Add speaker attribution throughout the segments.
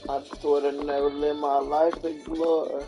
Speaker 1: I just would have never lived my life in glory.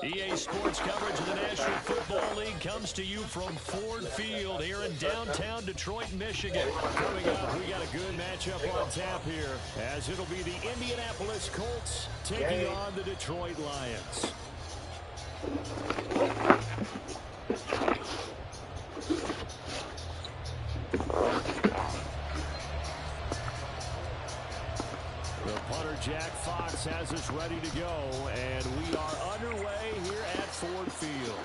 Speaker 2: EA Sports coverage of the National Football League comes to you from Ford Field here in downtown Detroit, Michigan. Coming up, we got a good matchup on tap here, as it'll be the Indianapolis Colts taking on the Detroit Lions. The punter, Jack Fox, has us ready to go, and we are underway here at Ford Field.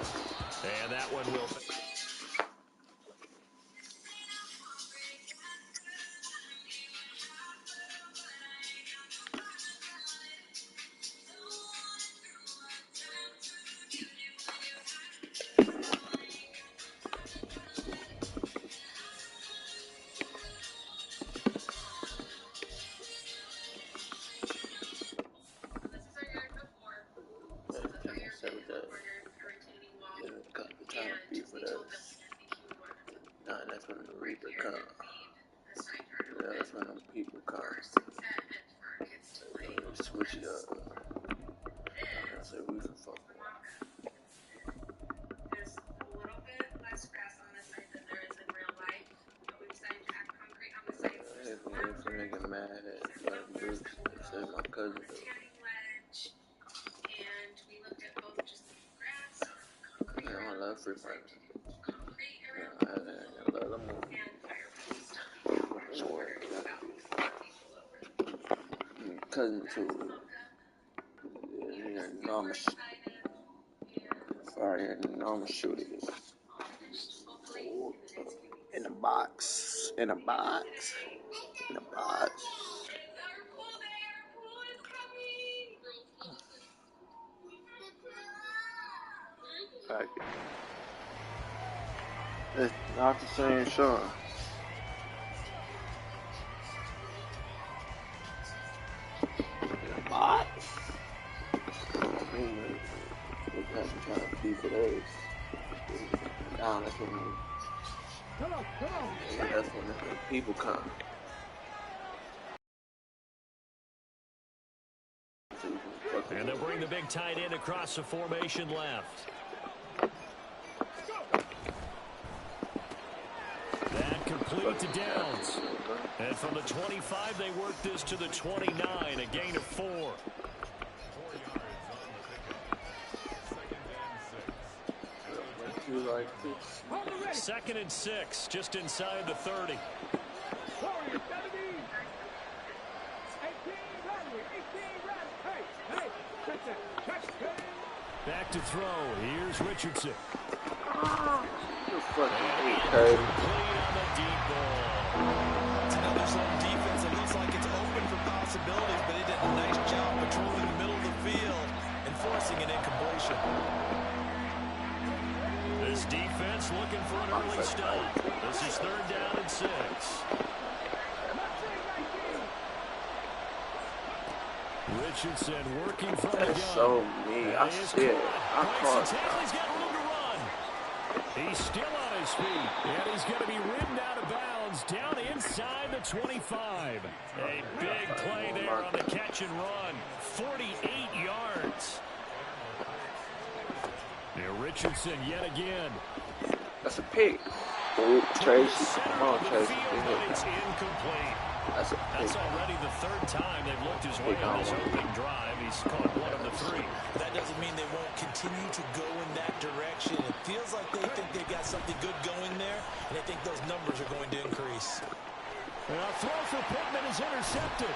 Speaker 2: And that one will...
Speaker 1: That's when the Reaper comes. Yeah, that's when the people come. Switch it up. I say we can fuck.
Speaker 3: There's a little bit less grass on this side than there is in real life, but we decided to add concrete on the side.
Speaker 1: If a nigga mad at Bruce, say my cousin.
Speaker 3: Ledge, and we looked at both just grass, concrete.
Speaker 1: I love free money.
Speaker 3: Concrete area.
Speaker 1: I love them more. Cousin too. Yeah, enormous. Fire, enormous shooters. In a box. In a box. In a box. It's not the same show. Box. We're trying to beat it up. Down, that's when that's when the people come.
Speaker 2: And they'll bring the big tight end across the formation left. That complete to Downs. And from the 25, they work this to the 29, a gain of 4. Second and 6, just inside the 30. Back to throw. Here's Richardson.
Speaker 1: You fucking
Speaker 2: complete on the deep ball.
Speaker 4: It's another zone defense. It looks like it's open for possibilities, but he did a nice job patrolling the middle of the field and forcing an incompletion.
Speaker 2: This defense looking for an early stop. This is 3rd down and 6. Richardson working from the gun.
Speaker 1: That's so mean. I see it. I caught it.
Speaker 2: He's got room to run. He's still on his feet, and he's going to be ridden out of bounds down inside the 25. A big play there on the catch and run. 48 yards. Now Richardson yet again.
Speaker 1: That's a pick. Ooh, Tracy. Come on, Tracy.
Speaker 2: It's incomplete.
Speaker 1: That's a pick.
Speaker 2: That's already the 3rd time they've looked his way on this opening drive. He's caught 1 of the 3.
Speaker 4: That doesn't mean they won't continue to go in that direction. It feels like they think they've got something good going there, and they think those numbers are going to increase.
Speaker 2: And a throw for Pittman is intercepted.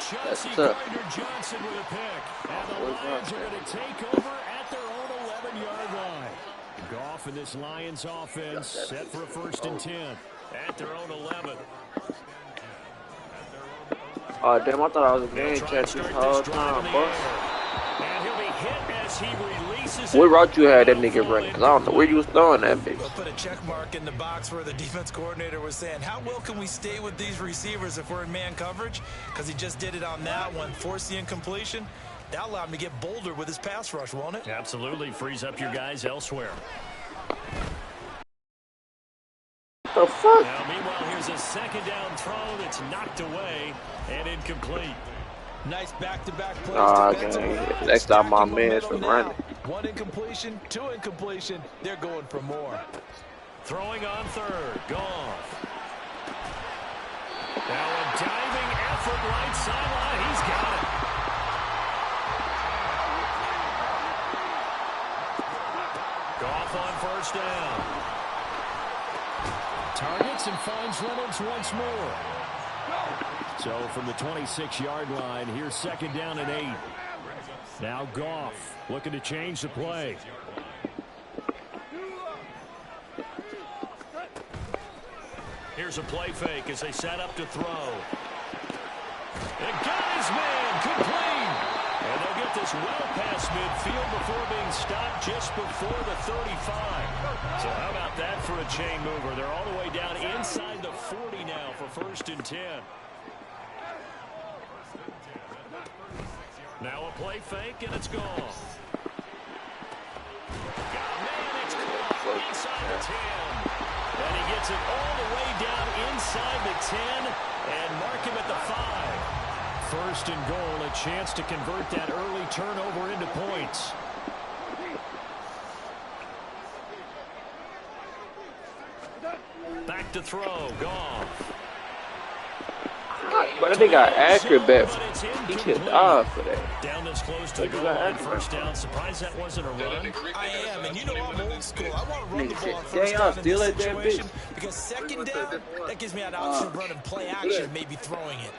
Speaker 2: Chelsea Gardner-Johnson with a pick. And the Lions are going to take over at their own 11-yard line. Goff and this Lions offense set for a 1st and 10 at their own 11.
Speaker 1: Oh, damn, I thought I was a game catch this whole time, boy.
Speaker 2: as he releases
Speaker 1: What
Speaker 2: it.
Speaker 1: route you had that nigga running? Because I don't know where you was throwing that bitch.
Speaker 4: We'll put a check mark in the box where the defense coordinator was saying, how well can we stay with these receivers if we're in man coverage? Because he just did it on that one, forced the incompletion. That allowed him to get bolder with his pass rush, won't it?
Speaker 2: Absolutely. Frees up your guys elsewhere.
Speaker 1: What the fuck?
Speaker 2: Now, meanwhile, here's a second down throw that's knocked away and incomplete.
Speaker 4: Nice back-to-back plays.
Speaker 1: Okay. Next time my man's from running.
Speaker 4: One incompletion, two incompletion. They're going for more.
Speaker 2: Throwing on third. Goff. Now a diving effort right sideline. He's got it. Goff on first down. Targets and finds Reynolds once more. So from the 26-yard line, here's second down and 8. Now Goff looking to change the play. Here's a play fake as they set up to throw. And got his man complete. And they'll get this well past midfield before being stopped just before the 35. So how about that for a chain mover? They're all the way down inside the 40 now for 1st and 10. Now a play fake, and it's gone. Got a man, it's caught inside the 10. And he gets it all the way down inside the 10 and mark him at the 5. 1st and goal, a chance to convert that early turnover into points. Back to throw, Goff.
Speaker 1: But I think I accurate bet. He should die for that.
Speaker 2: Down this close to the goal line, first down. Surprised that wasn't a run.
Speaker 4: I am, and you know I'm old school. I want to run the ball on
Speaker 1: Nigga,
Speaker 4: first down in this
Speaker 1: that
Speaker 4: situation
Speaker 1: bitch.
Speaker 4: because second down, that gives me an option of running play action, maybe throwing it.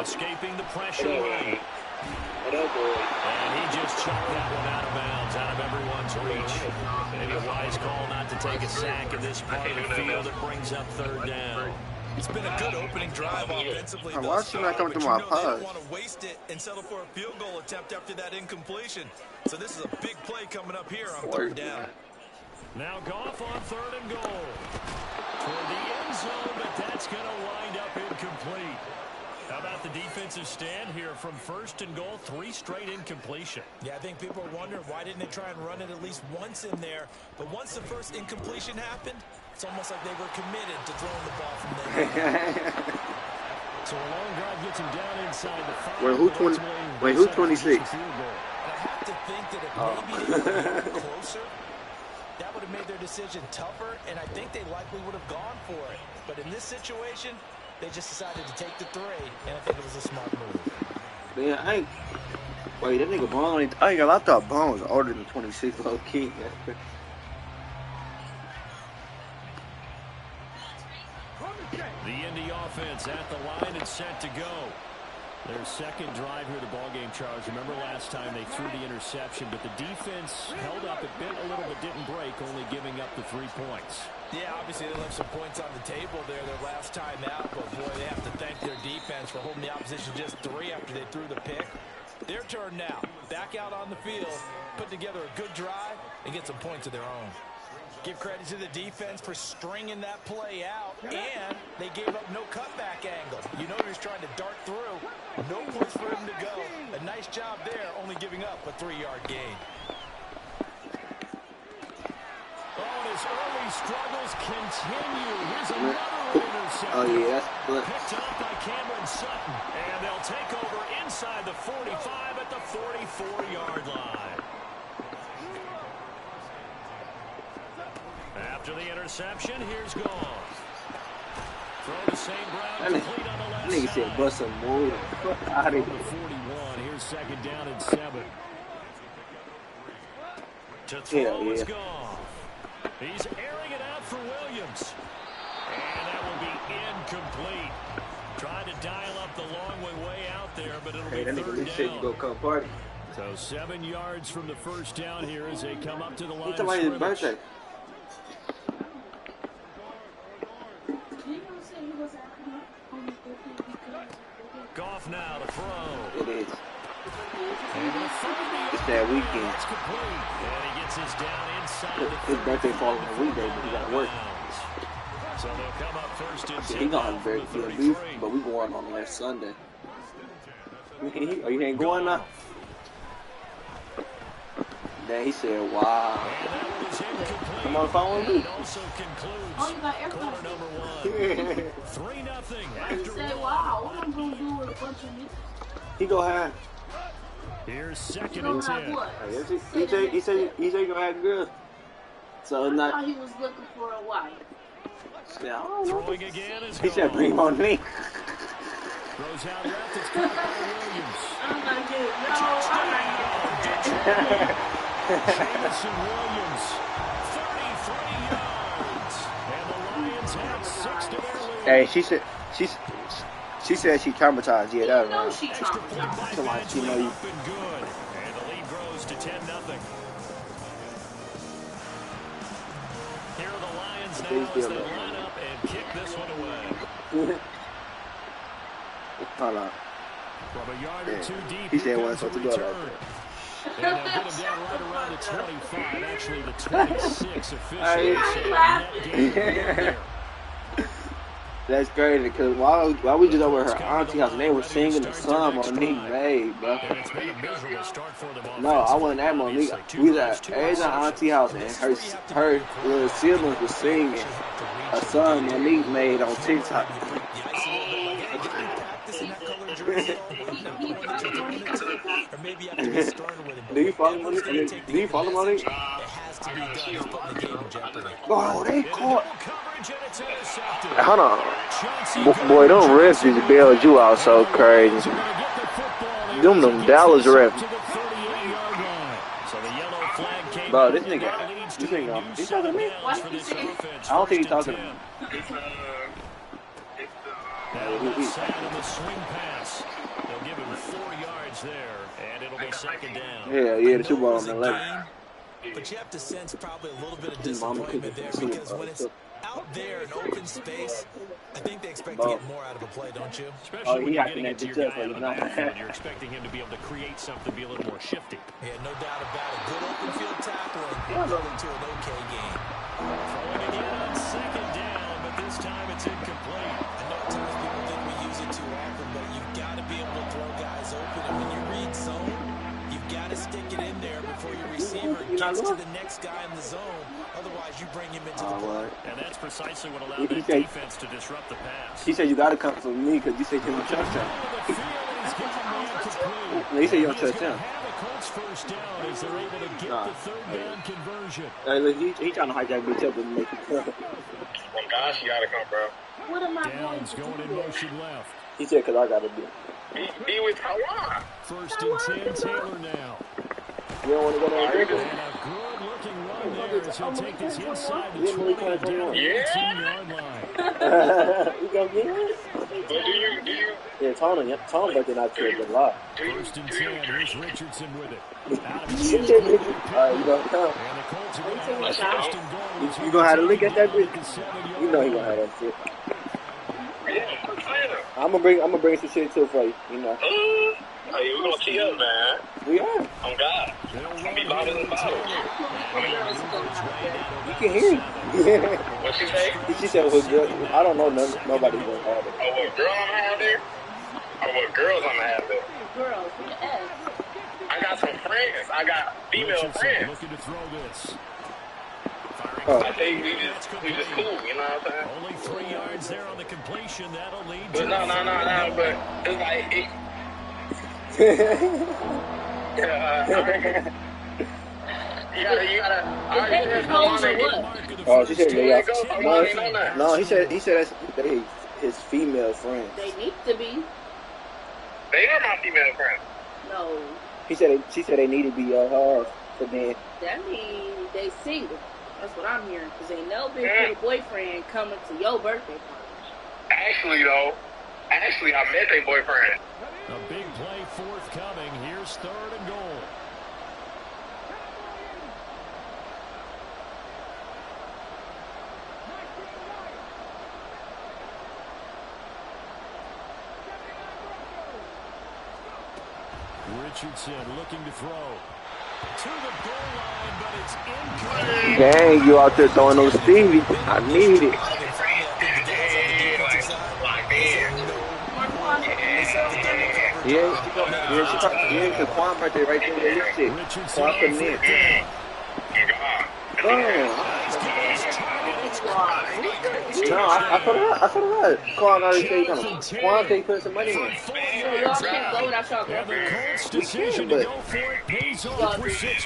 Speaker 2: Escaping the pressure right. And he just chucked that one out of bounds, out of everyone's reach. Maybe a wise call not to take a sack in this part of the field that brings up third down.
Speaker 4: It's been a good opening drive offensively.
Speaker 1: Why is she not coming to my
Speaker 4: They
Speaker 1: pod?
Speaker 4: don't want to waste it and settle for a field goal attempt after that incompletion. So this is a big play coming up here on third down.
Speaker 2: Now Goff on 3rd and goal. Toward the end zone, but that's going to wind up incomplete. How about the defensive stand here from 1st and goal, 3 straight incompletion.
Speaker 4: Yeah, I think people are wondering why didn't they try and run it at least once in there. But once the first incompletion happened, it's almost like they were committed to throwing the ball from there.
Speaker 2: So a long drive gets him down inside the 5.
Speaker 1: Who's 26?
Speaker 4: I have to think that if maybe they were a little closer, that would have made their decision tougher, and I think they likely would have gone for it. But in this situation, they just decided to take the 3, and I think it was a smart move.
Speaker 1: Man, wait, that nigga Bone, I thought Bone was older than 26, low key.
Speaker 2: The Indy offense at the line and set to go. Their second drive here of the ballgame, Charles. Remember last time they threw the interception, but the defense held up. It bit a little, but didn't break, only giving up the 3 points.
Speaker 4: Yeah, obviously they left some points on the table there their last time out, but boy, they have to thank their defense for holding the opposition just 3 after they threw the pick. Their turn now. Back out on the field, put together a good drive, and get some points of their own. Give credit to the defense for stringing that play out, and they gave up no cutback angle. You know he was trying to dart through. No place for him to go. A nice job there, only giving up a 3-yard gain.
Speaker 2: Oh, his early struggles continue. Here's another interception.
Speaker 1: Oh, yeah, that's good.
Speaker 2: Picked up by Cameron Sutton. And they'll take over inside the 45 at the 44-yard line. After the interception, here's Goff. Throw the same route, complete on the left side.
Speaker 1: Nigga said bust some move. Out of here.
Speaker 2: 41. Here's second down and 7. To throw is Goff. He's airing it out for Williams. And that will be incomplete. Trying to dial up the long way out there, but it'll be
Speaker 1: That nigga
Speaker 2: third
Speaker 1: really said you go
Speaker 2: down.
Speaker 1: come party.
Speaker 2: So 7 yards from the first down here as they come up to the line
Speaker 1: He
Speaker 2: of
Speaker 1: talking about his
Speaker 2: scrimmage.
Speaker 1: birthday.
Speaker 2: Goff now to throw.
Speaker 1: It is. It's that weekend.
Speaker 2: That's complete. And he gets his down inside the
Speaker 1: His birthday falls on a weekday, but he got to work.
Speaker 2: So they'll come up first and
Speaker 1: So he gonna have a very good beef, but we going on next Sunday. You ain't going now? Then he said, "Wow." Come on, phone with me.
Speaker 2: Also concludes
Speaker 3: Oh, you got
Speaker 2: quarter
Speaker 3: airplane.
Speaker 2: number 1. 3-0
Speaker 3: He
Speaker 2: after
Speaker 3: said,
Speaker 2: 1.
Speaker 3: wow, what I'm going to do with a bunch of niggas?
Speaker 1: He go have.
Speaker 2: Here's second
Speaker 3: Gonna
Speaker 2: and
Speaker 3: have
Speaker 2: 10.
Speaker 3: what?
Speaker 1: He said he gonna have good. So
Speaker 3: I
Speaker 1: not.
Speaker 3: thought he was looking for a wife.
Speaker 1: Yeah, I don't know.
Speaker 2: Throwing again is
Speaker 1: He said,
Speaker 2: gone.
Speaker 1: "Bring him on me."
Speaker 2: Throws out left. It's caught by Williams.
Speaker 3: I'm not getting it. No, I'm not getting it.
Speaker 2: Jameson Williams, 33 yards. And the Lions have 6 to their lead.
Speaker 1: Hey, she said she traumatized. Yeah, that's
Speaker 3: You know
Speaker 1: right.
Speaker 3: she
Speaker 2: Extra point by
Speaker 1: Come on, she
Speaker 2: Badgley
Speaker 1: know you.
Speaker 2: up and good. And the lead grows to 10-0. Here are the Lions now as they line up and kick this one away.
Speaker 1: Hold on.
Speaker 2: From a yard or two deep,
Speaker 1: He said
Speaker 2: here
Speaker 1: he wasn't
Speaker 2: comes
Speaker 1: supposed to
Speaker 2: the
Speaker 1: go like
Speaker 2: return.
Speaker 1: that.
Speaker 2: And they'll get him down right around the 25, actually the 26 officially.
Speaker 1: Hey.
Speaker 2: So net gain of 1 there.
Speaker 1: That's crazy, because while we just over at her auntie house, and they were singing the song Monique made, bro.
Speaker 2: And it's been a miserable start for them
Speaker 1: No, I wasn't at Monique. We was at Ed's auntie house, and her little siblings was singing a song Monique made on TikTok. Do you follow Monique? Do you follow Monique? Oh, they caught. Hold on. Boy, them refs just bailed you out so crazy. Them Dallas refs. Bro, this nigga, he's talking to me? I don't think he's talking to me.
Speaker 2: They'll give him 4 yards there, and it'll be second down.
Speaker 1: Yeah, the Super Bowl on the 11th.
Speaker 4: But you have to sense probably a little bit of disappointment there because when it's out there in open space, I think they expect to get more out of a play, don't you?
Speaker 2: Especially when you're getting into your guy on the
Speaker 1: not.
Speaker 2: backfield, you're expecting him to be able to create something, be a little more shifty.
Speaker 4: Yeah, no doubt about it. Good open field tackle and going to an okay game.
Speaker 2: Throwing again on second down, but this time it's incomplete.
Speaker 4: I know at times people think we use it too often, but you've got to be able to throw guys open. And when you read zone, you've got to stick it in there before your receiver gets to the next guy in the zone. Otherwise, you bring him into the play.
Speaker 2: And that's precisely what allowed that defense to disrupt the pass.
Speaker 1: He said you gotta come for me because you said you're a touchdown. He said you're a touchdown.
Speaker 2: First down as they're able to get the third down conversion.
Speaker 1: Look, he trying to hijack bitch up and make it come.
Speaker 5: Oh gosh, you gotta come, bro.
Speaker 3: What am I going
Speaker 2: Downs
Speaker 3: to
Speaker 2: going
Speaker 3: do
Speaker 2: in
Speaker 3: there?
Speaker 2: motion left.
Speaker 1: He said because I gotta do it.
Speaker 5: He with Taiwan.
Speaker 2: First and 10, Taylor now.
Speaker 1: You don't want to go down
Speaker 2: And
Speaker 1: there?
Speaker 2: a good-looking run there as he'll take this inside the 20 down the
Speaker 5: Yeah.
Speaker 2: 18-yard line.
Speaker 1: You gonna get it?
Speaker 5: But do you?
Speaker 1: Yeah, Tom birthday not true, but a lot.
Speaker 2: First and 10, here's Richardson with it. Out of his
Speaker 1: You
Speaker 2: hands,
Speaker 1: gonna come?
Speaker 2: and the Colts are going to have a first and goal.
Speaker 1: You gonna have to look at that bitch?
Speaker 2: The 7-yard
Speaker 1: You know he gonna have that shit.
Speaker 5: Yeah, I'm saying.
Speaker 1: I'm gonna bring some shit too for you. You know.
Speaker 5: Hey, we gonna tee up, man.
Speaker 1: We are.
Speaker 5: On God. I'm gonna be louder than loud.
Speaker 1: You can hear it.
Speaker 5: What she say?
Speaker 1: She said, "Well, girl, I don't know nobody's gonna have it."
Speaker 5: Oh, what girl I'm gonna have there? Oh, what girls I'm gonna have there?
Speaker 3: Girls with the S.
Speaker 5: I got some friends. I got female
Speaker 2: Richardson
Speaker 5: friends.
Speaker 2: looking to throw this.
Speaker 1: Oh.
Speaker 5: I think we just cool, you know what I'm saying?
Speaker 2: Only 3 yards there on the completion. That'll lead
Speaker 5: But
Speaker 2: to
Speaker 5: no, but it's like it. You gotta.
Speaker 3: Is that the coach or what?
Speaker 1: Oh, she said
Speaker 5: You
Speaker 1: they
Speaker 5: ain't go for money, no, no.
Speaker 1: No, he said that's his female friend.
Speaker 3: They need to be.
Speaker 5: They are my female friends.
Speaker 3: No.
Speaker 1: She said they need to be hers, but then
Speaker 3: That means they single. That's what I'm hearing. Because ain't no big pretty boyfriend coming to your birthday party.
Speaker 5: Actually, though, I met their boyfriend.
Speaker 2: a big play forthcoming. Here's third and goal. Richardson looking to throw. To the goal line, but it's incomplete.
Speaker 1: Dang, you out there throwing those Stevie. I need it. Yeah, because Quan right there, his shit. Quan putting in. No, I thought it was. Quan already said he's gonna. Quan said he put some money in.
Speaker 3: Y'all can't go without y'all girlfriend.
Speaker 1: We can, but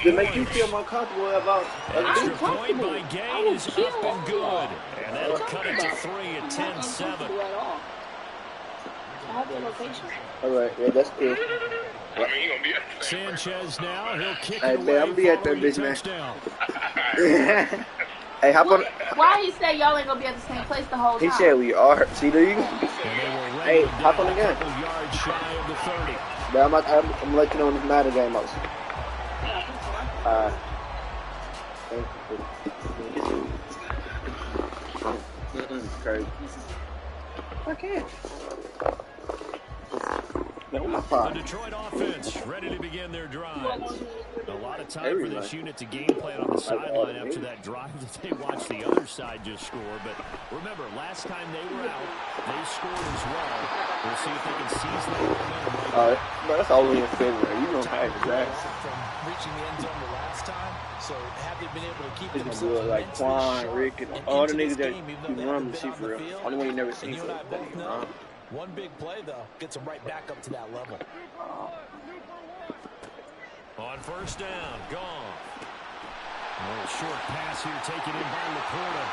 Speaker 1: to make you feel more comfortable about
Speaker 2: Extra point by Gay is up and good. And that'll cut it to 3 at 10-7.
Speaker 3: I have your location.
Speaker 1: All right, yeah, that's cool.
Speaker 2: Sanchez now, he'll kick
Speaker 1: Hey,
Speaker 2: it
Speaker 1: man,
Speaker 2: away.
Speaker 1: I'm be at that bitch, man. Hey, hop on.
Speaker 3: Why he said y'all ain't gonna be at the same place the whole time?
Speaker 1: He said we are. See, there you go. Hey, hop on again.
Speaker 2: Yards shy of the 30.
Speaker 1: But I'm gonna let you know when this Madden game goes. Crazy. I can't.
Speaker 2: The Detroit offense ready to begin their drive. A lot of time for this unit to game plan on the sideline after that drive that they watched the other side just score. But remember, last time they were out, they scored as well. We'll see if they can seize that momentum.
Speaker 1: But that's all in February. You don't have that.
Speaker 4: From reaching the end zone the last time, so have they been able to keep
Speaker 1: It's
Speaker 4: themselves
Speaker 1: gonna be like Quan, Rick, and all the niggas that you run see for real. Only one you never seen for real.
Speaker 4: One big play, though, gets them right back up to that level.
Speaker 2: On first down, gone. A little short pass here taken in by Laporta.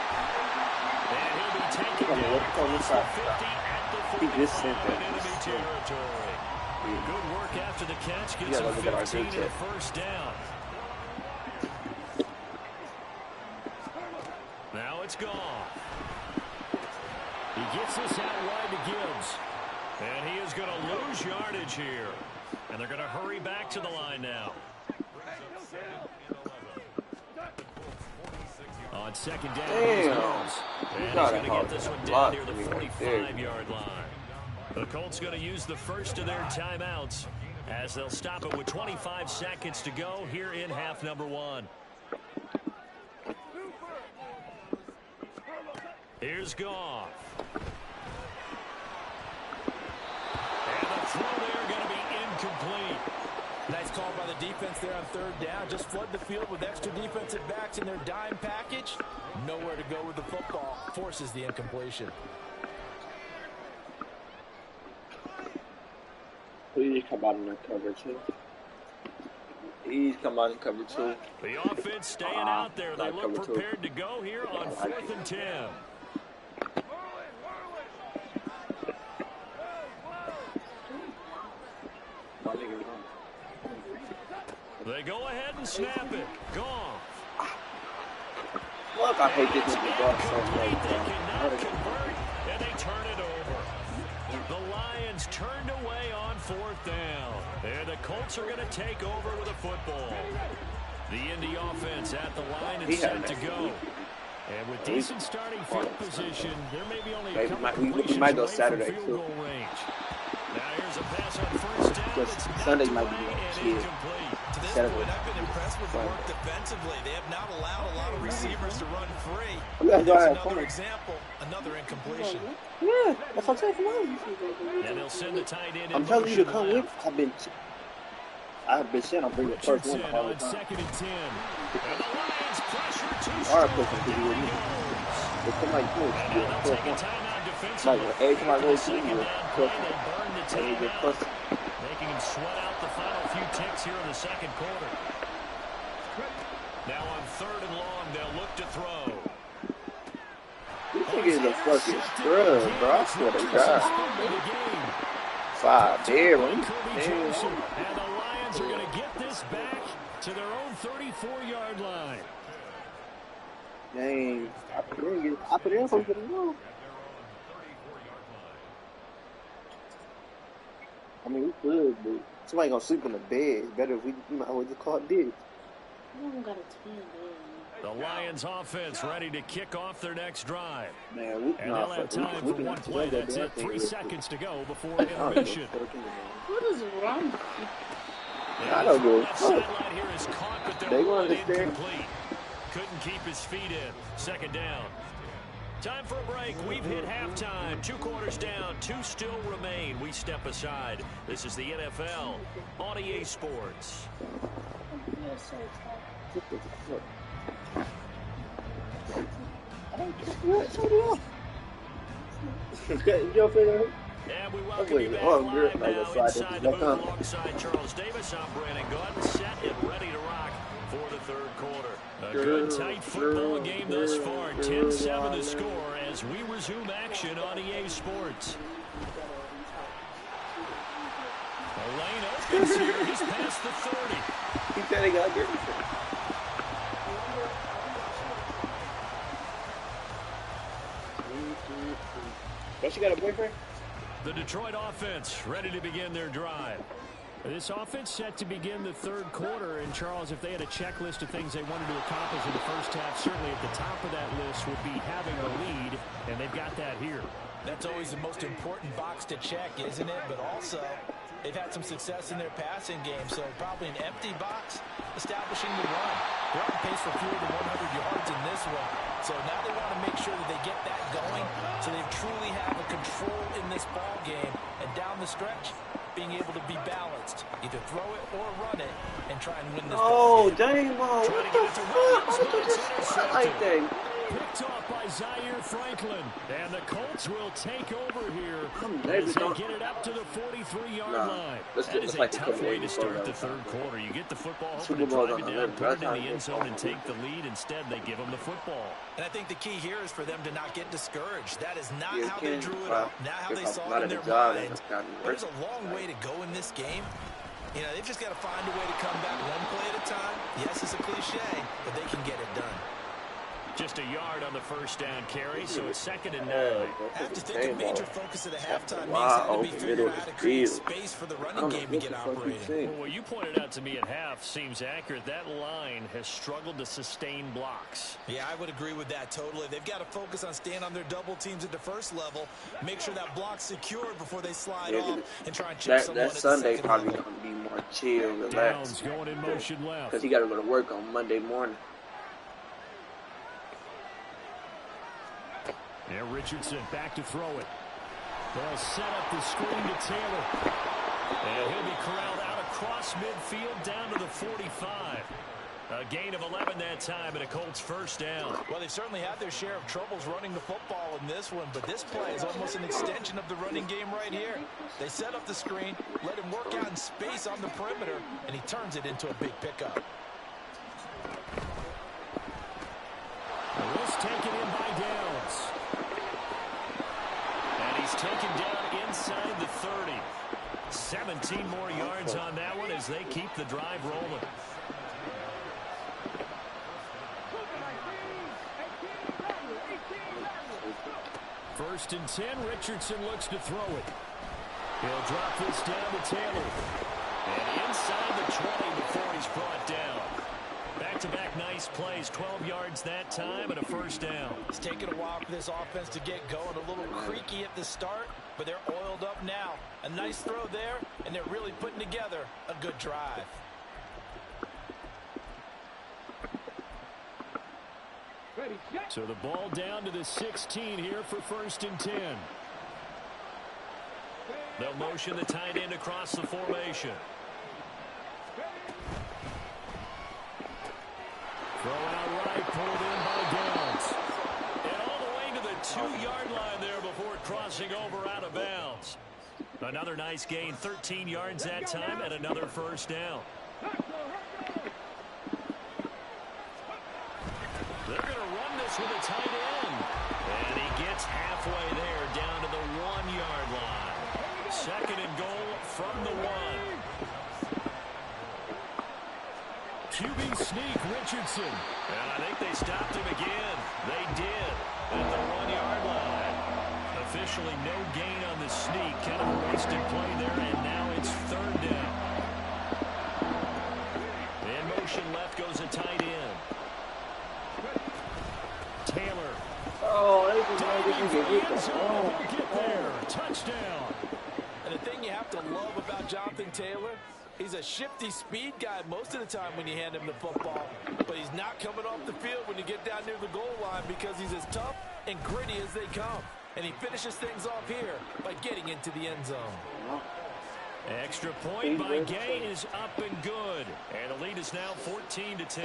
Speaker 2: And he'll be taken down across the 50 at the 45 in enemy territory. Good work after the catch. Gets him 15 and a first down. Now it's gone. He gets this out wide to Gibbs. And he is going to lose yardage here. And they're going to hurry back to the line now. On second down, he goes. And he's going to get this one down near the 45-yard line. The Colts going to use the first of their timeouts as they'll stop it with 25 seconds to go here in half number 1. Here's Goff. And the throw there going to be incomplete.
Speaker 4: Nice call by the defense there on third down. Just flood the field with extra defensive backs in their dime package. Nowhere to go with the football. Forces the incompletion.
Speaker 1: Please come out in that cover, too. Please come out in cover, too.
Speaker 2: The offense staying out there. They look prepared to go here on 4th and 10. They go ahead and snap it. Gone.
Speaker 1: Look, I hate this nigga dog so much.
Speaker 2: They cannot convert, and they turn it over. The Lions turned away on 4th down. And the Colts are going to take over with a football. The Indy offense at the line and set to go. And with decent starting field position, there may be only a couple completions away from field goal range. Now here's a pass on first down. It's
Speaker 1: Sunday might be
Speaker 4: incomplete. To this point, I've been impressed with the work defensively. They have not allowed a lot of receivers to run free. That's another example, another incompletion.
Speaker 1: Yeah, that's what I'm saying.
Speaker 2: And they'll send the tight end.
Speaker 1: I'm telling you to come with. I've been saying I'll bring the first one all the time.
Speaker 2: 2nd and 10. And the Lions pressure too
Speaker 1: All right,
Speaker 2: strong.
Speaker 1: pushing to you with me. If somebody moves,
Speaker 2: And
Speaker 1: you're
Speaker 2: they'll
Speaker 1: the
Speaker 2: take a
Speaker 1: first one.
Speaker 2: timeout defensively.
Speaker 1: Like, every time I go to
Speaker 2: Second
Speaker 1: you,
Speaker 2: down play, they burn the timeout, making him sweat out the final few ticks here in the second quarter. Now on 3rd and long, they'll look to throw.
Speaker 1: This nigga is a fucking scrub, bro. I swear to God. 5 there, man.
Speaker 2: And the Lions are going to get this back to their own 34-yard line.
Speaker 1: Dang. I put it in for you. I mean, we could, but somebody gonna sleep in the bed. It's better if we, what you call it, did.
Speaker 2: The Lions offense ready to kick off their next drive.
Speaker 1: Man,
Speaker 2: and they'll have time for one play. That's it. 3 seconds to go before intermission.
Speaker 3: What is wrong?
Speaker 1: I don't give a fuck.
Speaker 2: Sideline here is caught, but
Speaker 1: They
Speaker 2: they'll
Speaker 1: want
Speaker 2: run
Speaker 1: to stay.
Speaker 2: incomplete. Couldn't keep his feet in. Second down. Time for a break. We've hit halftime. 2 quarters down. 2 still remain. We step aside. This is the NFL on EA Sports. And we welcome you back live now inside the booth alongside Charles Davis. I'm Brandon Gordon, set and ready to rock for the third quarter. A good, tight football game thus far. 10-7 the score as we resume action on EA Sports. The lane opens here. He's past the 30.
Speaker 1: He said he got good. Don't you got a boyfriend?
Speaker 2: The Detroit offense ready to begin their drive. This offense set to begin the third quarter. And, Charles, if they had a checklist of things they wanted to accomplish in the first half, certainly at the top of that list would be having the lead, and they've got that here.
Speaker 4: That's always the most important box to check, isn't it? But also, they've had some success in their passing game, so probably an empty box establishing the run. They're on pace for fewer than 100 yards in this one. So now they want to make sure that they get that going so they truly have a control in this ball game. And down the stretch, being able to be balanced. Either throw it or run it and try and win this ball game.
Speaker 1: Dang, Mo. What the fuck? I thought you shot like that.
Speaker 2: Picked off by Zaire Franklin. And the Colts will take over here as
Speaker 1: David,
Speaker 2: they get it up to the 43-yard line. That is a tough way to start the third quarter. You get the football, hoping to drive it down, put it in the end zone, and take the lead. Instead, they give them the football.
Speaker 4: And I think the key here is for them to not get discouraged. That is not how they drew it up, not how they saw it in their minds. There's a long way to go in this game. You know, they've just got to find a way to come back one play at a time. Yes, it's a cliche, but they can get it done.
Speaker 2: Just a yard on the first down carry, so it's 2nd and 9.
Speaker 4: I have to think a major focus of the halftime means having to be figuring out how to create space for the running game to get operating.
Speaker 2: Well, what you pointed out to me at half seems accurate. That line has struggled to sustain blocks.
Speaker 4: Yeah, I would agree with that totally. They've got to focus on staying on their double teams at the first level, make sure that block's secured before they slide off, and try and chip someone at the
Speaker 1: Sunday
Speaker 4: second
Speaker 1: probably
Speaker 4: level.
Speaker 1: going to be more chill, relaxed.
Speaker 2: Downs going in motion left.
Speaker 1: Because he got to go to work on Monday morning.
Speaker 2: Yeah, Richardson back to throw it. They'll set up the screen to Taylor. And he'll be corralled out across midfield down to the 45. A gain of 11 that time and a Colts first down.
Speaker 4: Well, they've certainly had their share of troubles running the football in this one, but this play is almost an extension of the running game right here. They set up the screen, let him work out in space on the perimeter, and he turns it into a big pickup.
Speaker 2: This taken in by Downs. And he's taken down inside the 30. 17 more yards on that one as they keep the drive rolling. First and 10, Richardson looks to throw it. He'll drop this down to Taylor. And inside the 20 before he's brought down. Back-to-back nice plays, 12 yards that time and a first down.
Speaker 4: It's taken a while for this offense to get going, a little creaky at the start, but they're oiled up now. A nice throw there, and they're really putting together a good drive.
Speaker 2: So the ball down to the 16 here for first and 10. They'll motion the tight end across the formation. Throw out right, pulled in by Downs. And all the way to the 2-yard line there before crossing over out of bounds. Another nice gain, 13 yards that time, and another first down. They're going to run this with a tight end. And he gets halfway there, down to the 1-yard line. 2nd and goal from the 1. QB sneak, Richardson. And I think they stopped him again. They did at the 1-yard line. Officially no gain on the sneak. Kind of a wasted play there, and now it's 3rd down. In motion left goes a tight end. Taylor.
Speaker 1: Oh,
Speaker 2: Get there. Touchdown.
Speaker 4: And the thing you have to love about Jonathan Taylor, He's a shifty speed guy most of the time when you hand him the football, but he's not coming off the field when you get down near the goal line because he's as tough and gritty as they come. And he finishes things off here by getting into the end zone.
Speaker 2: Extra point by Gay is up and good. And the lead is now 14-10.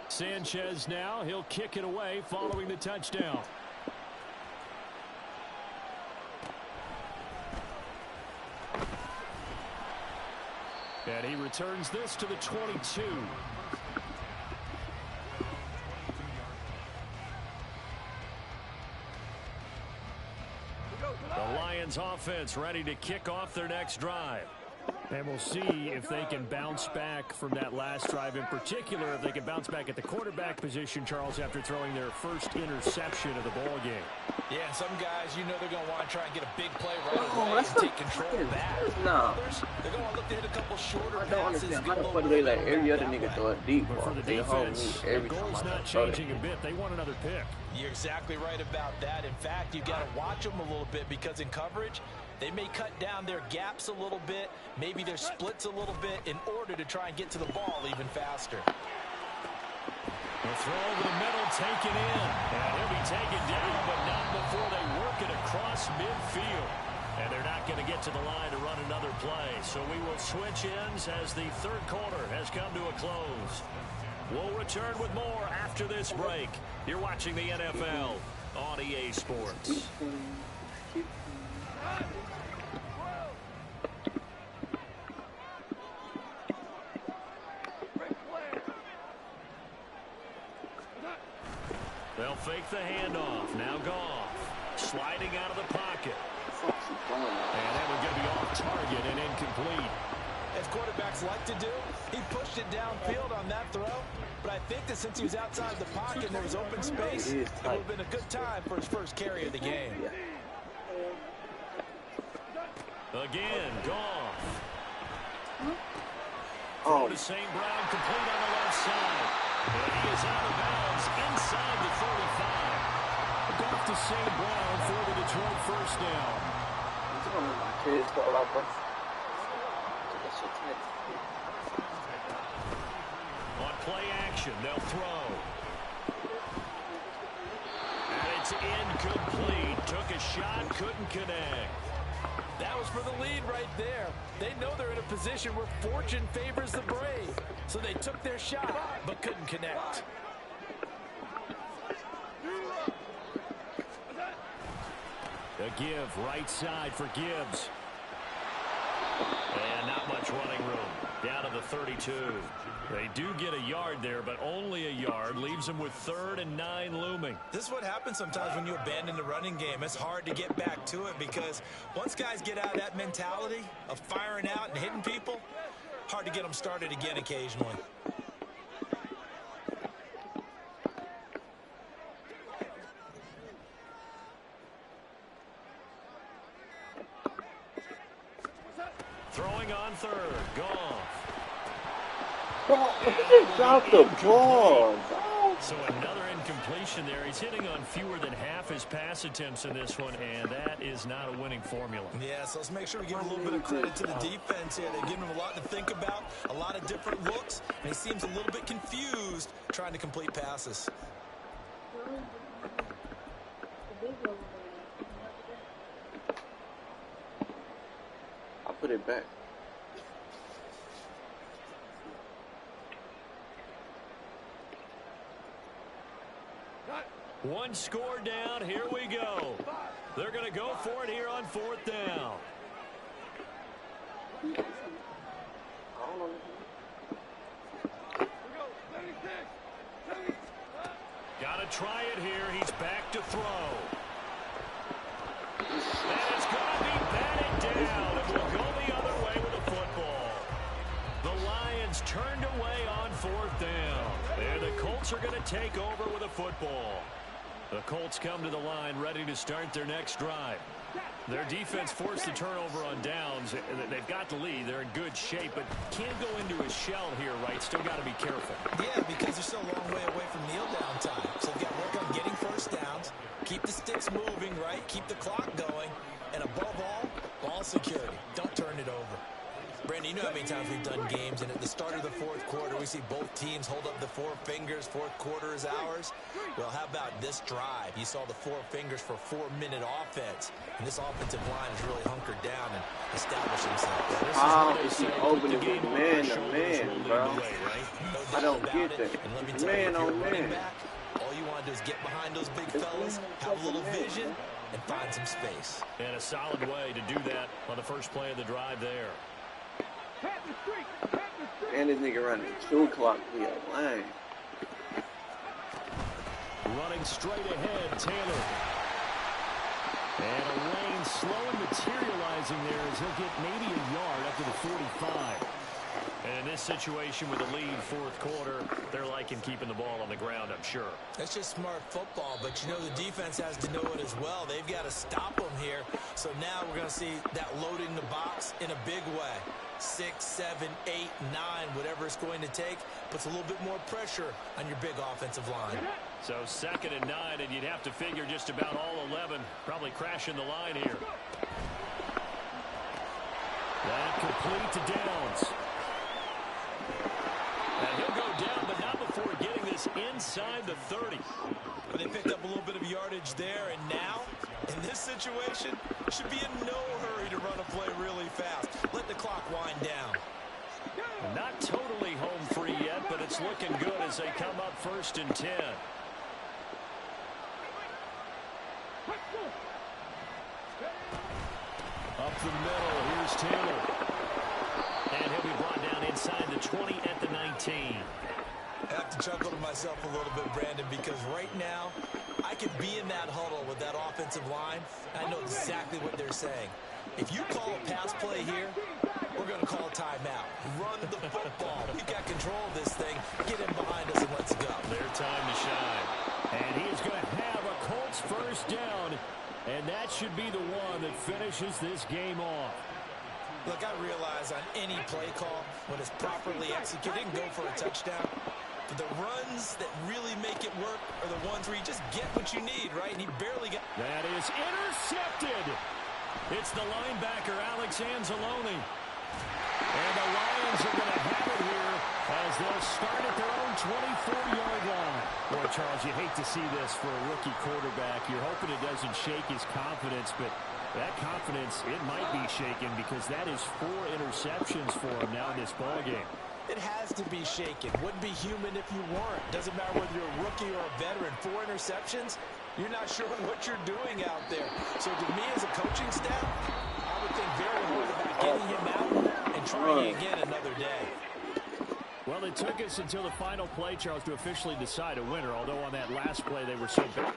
Speaker 2: Sanchez now, he'll kick it away following the touchdown. And he returns this to the 22. The Lions offense ready to kick off their next drive. And we'll see if they can bounce back from that last drive, in particular if they can bounce back at the quarterback position, Charles, after throwing their first interception of the ball game.
Speaker 4: Yeah, some guys, you know they're going to want to try and get a big play right away and take control of that.
Speaker 1: No.
Speaker 4: Others, they're going to look to hit a couple shorter
Speaker 1: I don't
Speaker 4: passes.
Speaker 1: understand. How the fuck do they let every other nigga throw it deep?
Speaker 2: But for the defense, the goal's not changing a bit. They want another pick.
Speaker 4: You're exactly right about that. In fact, you've got to watch them a little bit because in coverage, they may cut down their gaps a little bit, maybe their splits a little bit in order to try and get to the ball even faster.
Speaker 2: The throw over the middle, taken in. And he'll be taken down, but not before they work it across midfield. And they're not going to get to the line to run another play. So we will switch ends as the third quarter has come to a close. We'll return with more after this break. You're watching the NFL on EA Sports. They'll fake the handoff. Now Goff sliding out of the pocket. And that one's going to be off target and incomplete.
Speaker 4: As quarterbacks like to do, he pushed it downfield on that throw. But I think that since he was outside the pocket and there was open space, it would have been a good time for his first carry of the game.
Speaker 2: Again, Goff.
Speaker 1: Oh.
Speaker 2: To St. Brown, complete on the left side. And he is out of bounds inside the 35. Goff to St. Brown for the Detroit first down. On play action, they'll throw. And it's incomplete. Took a shot, couldn't connect.
Speaker 4: That was for the lead right there. They know they're in a position where fortune favors the brave. So they took their shot, but couldn't connect.
Speaker 2: A give, right side for Gibbs. And not much running room. Down to the 32. They do get a yard there, but only a yard. Leaves them with 3rd and 9 looming.
Speaker 4: This is what happens sometimes when you abandon the running game. It's hard to get back to it because once guys get out of that mentality of firing out and hitting people, hard to get them started again occasionally.
Speaker 2: Throwing on 3rd. Goff.
Speaker 1: Bro, he just dropped the ball.
Speaker 2: So another incompletion there. He's hitting on fewer than half his pass attempts in this one, and that is not a winning formula.
Speaker 4: Yeah, so let's make sure we give a little bit of credit to the defense here. They're giving him a lot to think about, a lot of different looks, and he seems a little bit confused trying to complete passes.
Speaker 1: I'll put it back.
Speaker 2: One score down. Here we go. They're going to go for it here on 4th down. Got to try it here. He's back to throw. And it's going to be batted down. And will go the other way with the football. The Lions turned away on 4th down. And the Colts are going to take over with a football. The Colts come to the line ready to start their next drive. Their defense forced the turnover on downs. They've got the lead. They're in good shape, but can't go into a shell here, right? Still got to be careful.
Speaker 4: Yeah, because they're still a long way away from kneel down time. So they've got to work on getting first downs, keep the sticks moving, right? Keep the clock going. And above all, ball security. Don't turn it over. Brandon, you know how many times we've done games, and at the start of the fourth quarter, we see both teams hold up the four fingers. Fourth quarter is ours. Well, how about this drive? You saw the four fingers for 4-minute offense, and this offensive line is really hunkered down and established themselves.
Speaker 1: How is he opening with man to man, bro? I don't get that.
Speaker 4: And let me tell you, if you're a running back, all you want to do is get behind those big fellas, have a little vision, and find some space.
Speaker 2: And a solid way to do that on the first play of the drive there.
Speaker 1: And this nigga running 2 o'clock via line.
Speaker 2: Running straight ahead, Taylor. And a lane slowly materializing there as he'll get maybe a yard up to the 45. And in this situation with the lead fourth quarter, they're liking keeping the ball on the ground, I'm sure.
Speaker 4: That's just smart football, but you know the defense has to know it as well. They've got to stop them here. So now we're going to see that loading the box in a big way. 6, 7, 8, 9, whatever it's going to take, puts a little bit more pressure on your big offensive line.
Speaker 2: So 2nd and 9, and you'd have to figure just about all 11 probably crashing the line here. That complete to Downs. And he'll go down, but not before getting this inside the 30.
Speaker 4: But they picked up a little bit of yardage there, and now, in this situation, should be in no hurry to run a play really fast. Let the clock wind down.
Speaker 2: Not totally home free yet, but it's looking good as they come up 1st and 10. Up the middle, here's Taylor. And he'll be brought down inside the 20 at the 19.
Speaker 4: I have to chuckle to myself a little bit, Brandon, because right now, I could be in that huddle with that offensive line. I know exactly what they're saying. If you call a pass play here, we're going to call a timeout. Run the football. We've got control of this thing. Get in behind us and let's go.
Speaker 2: Their time to shine. And he is going to have a Colts first down, and that should be the one that finishes this game off.
Speaker 4: Look, I realize on any play call, when it's properly executed, it can go for a touchdown. But the runs that really make it work are the ones where you just get what you need, right? And he barely got...
Speaker 2: That is intercepted. It's the linebacker, Alex Anzalone. And the Lions are going to have it here as they'll start at their own 24-yard line. Boy, Charles, you hate to see this for a rookie quarterback. You're hoping it doesn't shake his confidence, but that confidence, it might be shaken because that is 4 interceptions for him now in this ballgame.
Speaker 4: It has to be shaken. Wouldn't be human if you weren't. Doesn't matter whether you're a rookie or a veteran. 4 interceptions, you're not sure what you're doing out there. So to me as a coaching staff, I would think very hard about getting him out and trying again another day.
Speaker 2: Well, it took us until the final play, Charles, to officially decide a winner, although on that last play they were so bad.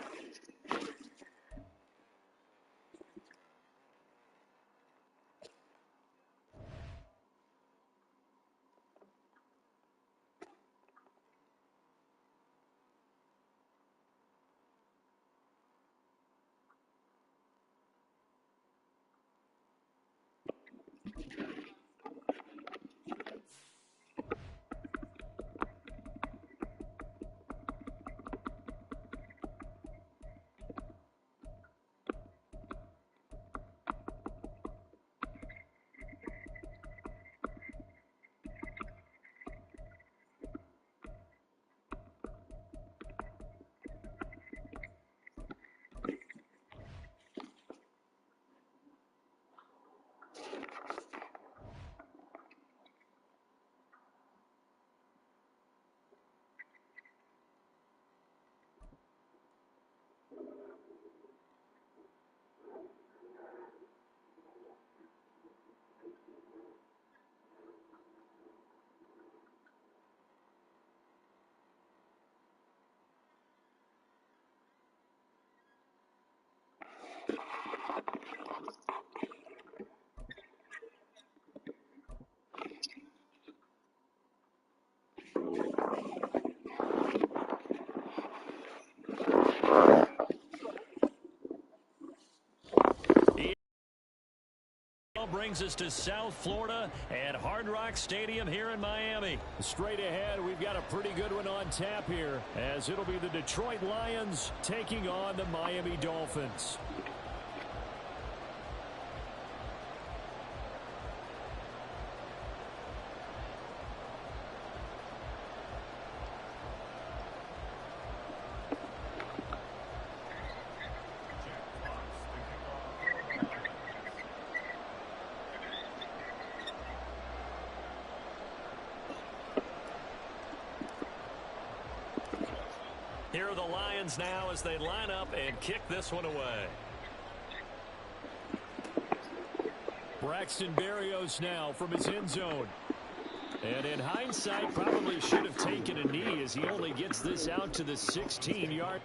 Speaker 2: brings us to South Florida at Hard Rock Stadium here in Miami. Straight ahead, we've got a pretty good one on tap here, as it'll be the Detroit Lions taking on the Miami Dolphins. Here are the Lions now as they line up and kick this one away. Braxton Berrios now from his end zone. And in hindsight, probably should have taken a knee as he only gets this out to the 16-yard.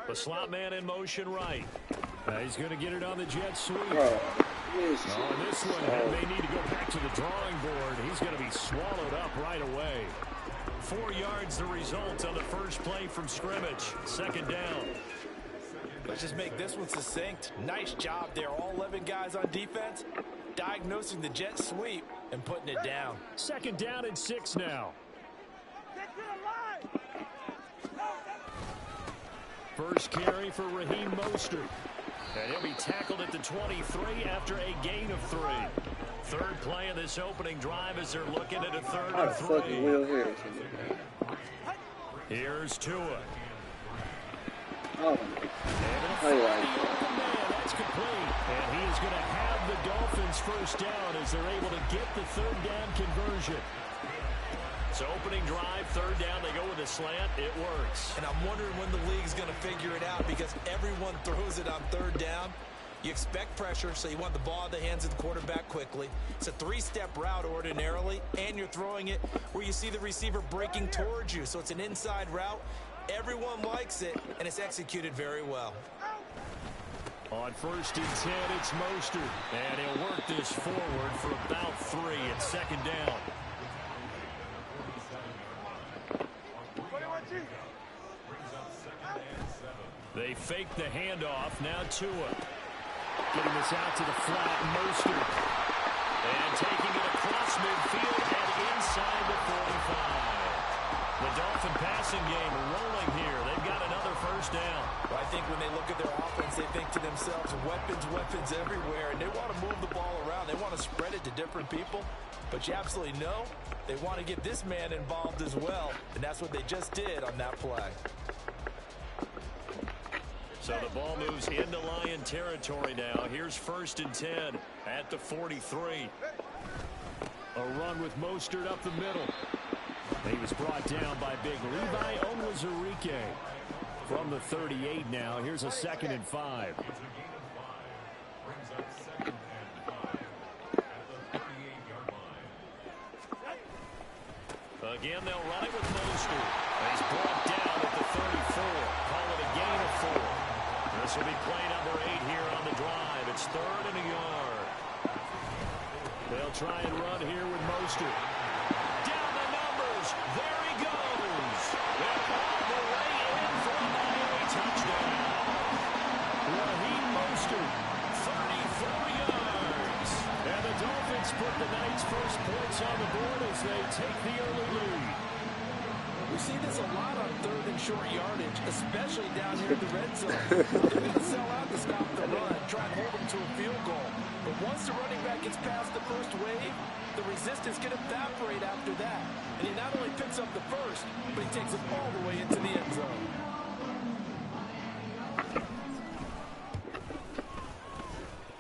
Speaker 2: The slot man in motion right. He's going to get it on the jet sweep. This one may need to go back to the drawing board. He's going to be swallowed up right away. 4 yards the result on the first play from scrimmage. Second down.
Speaker 4: Let's just make this one succinct. Nice job there. All 11 guys on defense diagnosing the jet sweep and putting it down.
Speaker 2: Second down and 6 now. First carry for Raheem Mostert. And he'll be tackled at the 23 after a gain of 3. Third play of this opening drive as they're looking at a 3rd and 3. Here's Tua. That's complete. And he is going to have the Dolphins first down as they're able to get the 3rd down conversion. So opening drive, 3rd down, they go with a slant. It works.
Speaker 4: And I'm wondering when the league's going to figure it out because everyone throws it on 3rd down. You expect pressure, so you want the ball in the hands of the quarterback quickly. It's a 3-step route ordinarily, and you're throwing it where you see the receiver breaking towards you. So it's an inside route. Everyone likes it, and it's executed very well.
Speaker 2: On 1st and 10, it's Mostert. And he'll work this forward for about 3 at 2nd down. They fake the handoff. Now Tua. Getting this out to the flat. Mostert. And taking it across midfield and inside the 45. The Dolphin passing game rolling here. They've got another first down.
Speaker 4: Well, I think when they look at their offense, they think to themselves, weapons everywhere. And they want to move the ball around. They want to spread it to different people. But you absolutely know they want to get this man involved as well. And that's what they just did on that play.
Speaker 2: So the ball moves into Lion territory now. Here's 1st and 10 at the 43. A run with Mostert up the middle. He was brought down by big Levi Onwuzurike. From the 38 now, here's a 2nd and 5. Again, they'll run it with Mostert. He's brought down at the 34. Call it a gain of 4. This will be play number 8 here on the drive. It's 3rd and a yard. They'll try and run here with Mostert. Down the numbers. There he goes. And all the way in for a Miami touchdown. Raheem Mostert, 34 yards. And the Dolphins put the night's first points on the board as they take the early lead.
Speaker 4: see this a lot on third and short yardage, especially down here in the red zone. They're going to sell out to stop the run, try and hold them to a field goal. But once the running back gets past the first wave, the resistance can evaporate after that. And he not only picks up the first, but he takes it all the way into the end zone.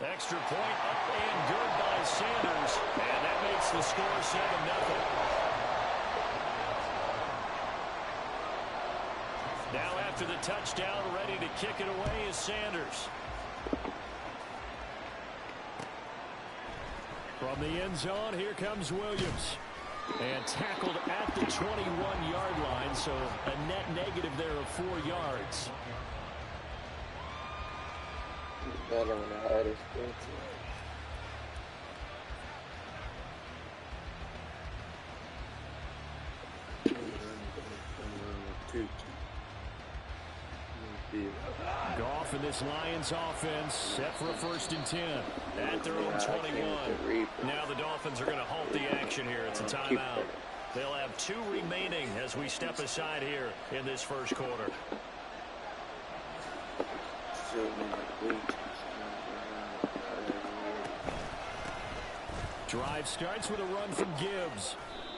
Speaker 2: Extra point up and good by Sanders. And that makes the score 7-0. Now after the touchdown, ready to kick it away is Sanders. From the end zone, here comes Williams. And tackled at the 21-yard line, so a net negative there of 4 yards.
Speaker 1: Better when I had his
Speaker 2: Goff in this Lions offense set for a 1st and 10 at their own 21. Now the Dolphins are going to halt the action here. It's a timeout. They'll have 2 remaining as we step aside here in this first quarter. Drive starts with a run from Gibbs.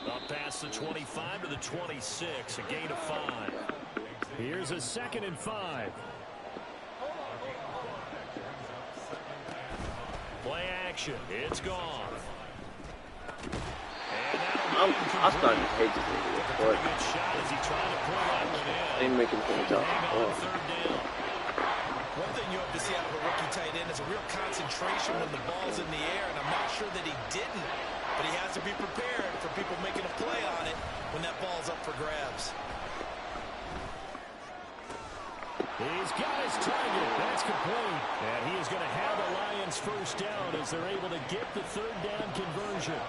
Speaker 2: Up past the 25 to the 26, a gain of 5. Here's a 2nd and 5. Play action. It's gone.
Speaker 1: I'm starting to hate this nigga.
Speaker 2: Pretty good shot as he tried to pull that one in.
Speaker 1: They making things up.
Speaker 2: Third down.
Speaker 4: One thing you hope to see out of a rookie tight end is a real concentration when the ball's in the air, and I'm not sure that he didn't, but he has to be prepared for people making a play on it when that ball's up for grabs.
Speaker 2: He's got his target. That's complete. And he is going to have the Lions first down as they're able to get the 3rd down conversion.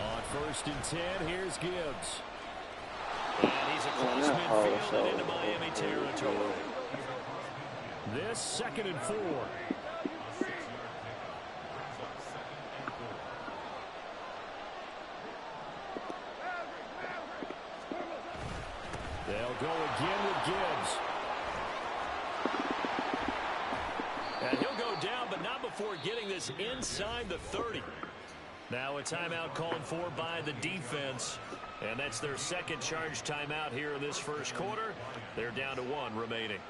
Speaker 2: On 1st and 10, here's Gibbs. And he's across midfield and into Miami territory. This 2nd and 4. They'll go again with Gibbs. And he'll go down, but not before getting this inside the 30. Now a timeout called for by the defense. And that's their 2nd charge timeout here in this first quarter. They're down to 1 remaining.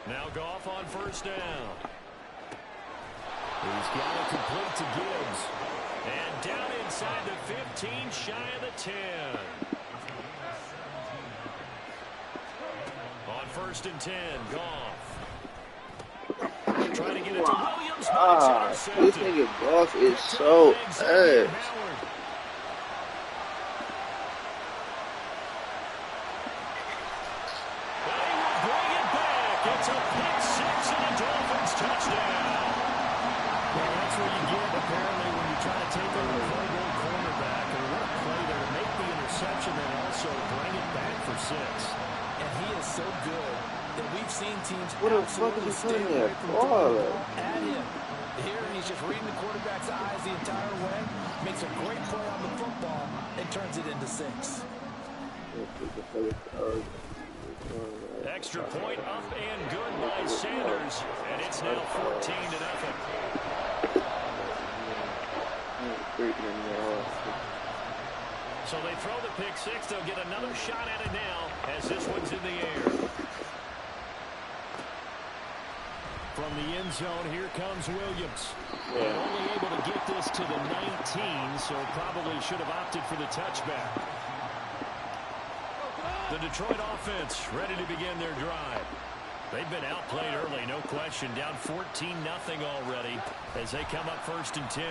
Speaker 2: Now Goff on 1st down. He's got it complete to Gibbs. And down inside the 15, shy of the 10. On 1st and 10, Goff. Trying to get it to Williams.
Speaker 1: This nigga Goff is so ass.
Speaker 2: It's a pick 6 and a Dolphins touchdown. Well, that's what you get apparently when you try to take on a full-blown cornerback. And what a play there to make the interception and also bring it back for 6.
Speaker 4: And he is so good that we've seen teams
Speaker 1: What the fuck is he
Speaker 4: stay
Speaker 1: doing
Speaker 4: away
Speaker 1: there?
Speaker 4: from throwing at him. Here he's just reading the quarterback's eyes the entire way, makes a great play on the football, and turns it into 6.
Speaker 2: Extra point up and good by Sanders, and it's now 14-0. So they throw the pick 6. They'll get another shot at it now as this one's in the air. From the end zone, here comes Williams. And only able to get this to the 19, so probably should have opted for the touchback. The Detroit offense ready to begin their drive. They've been outplayed early, no question. Down 14-0 already as they come up 1st and 10.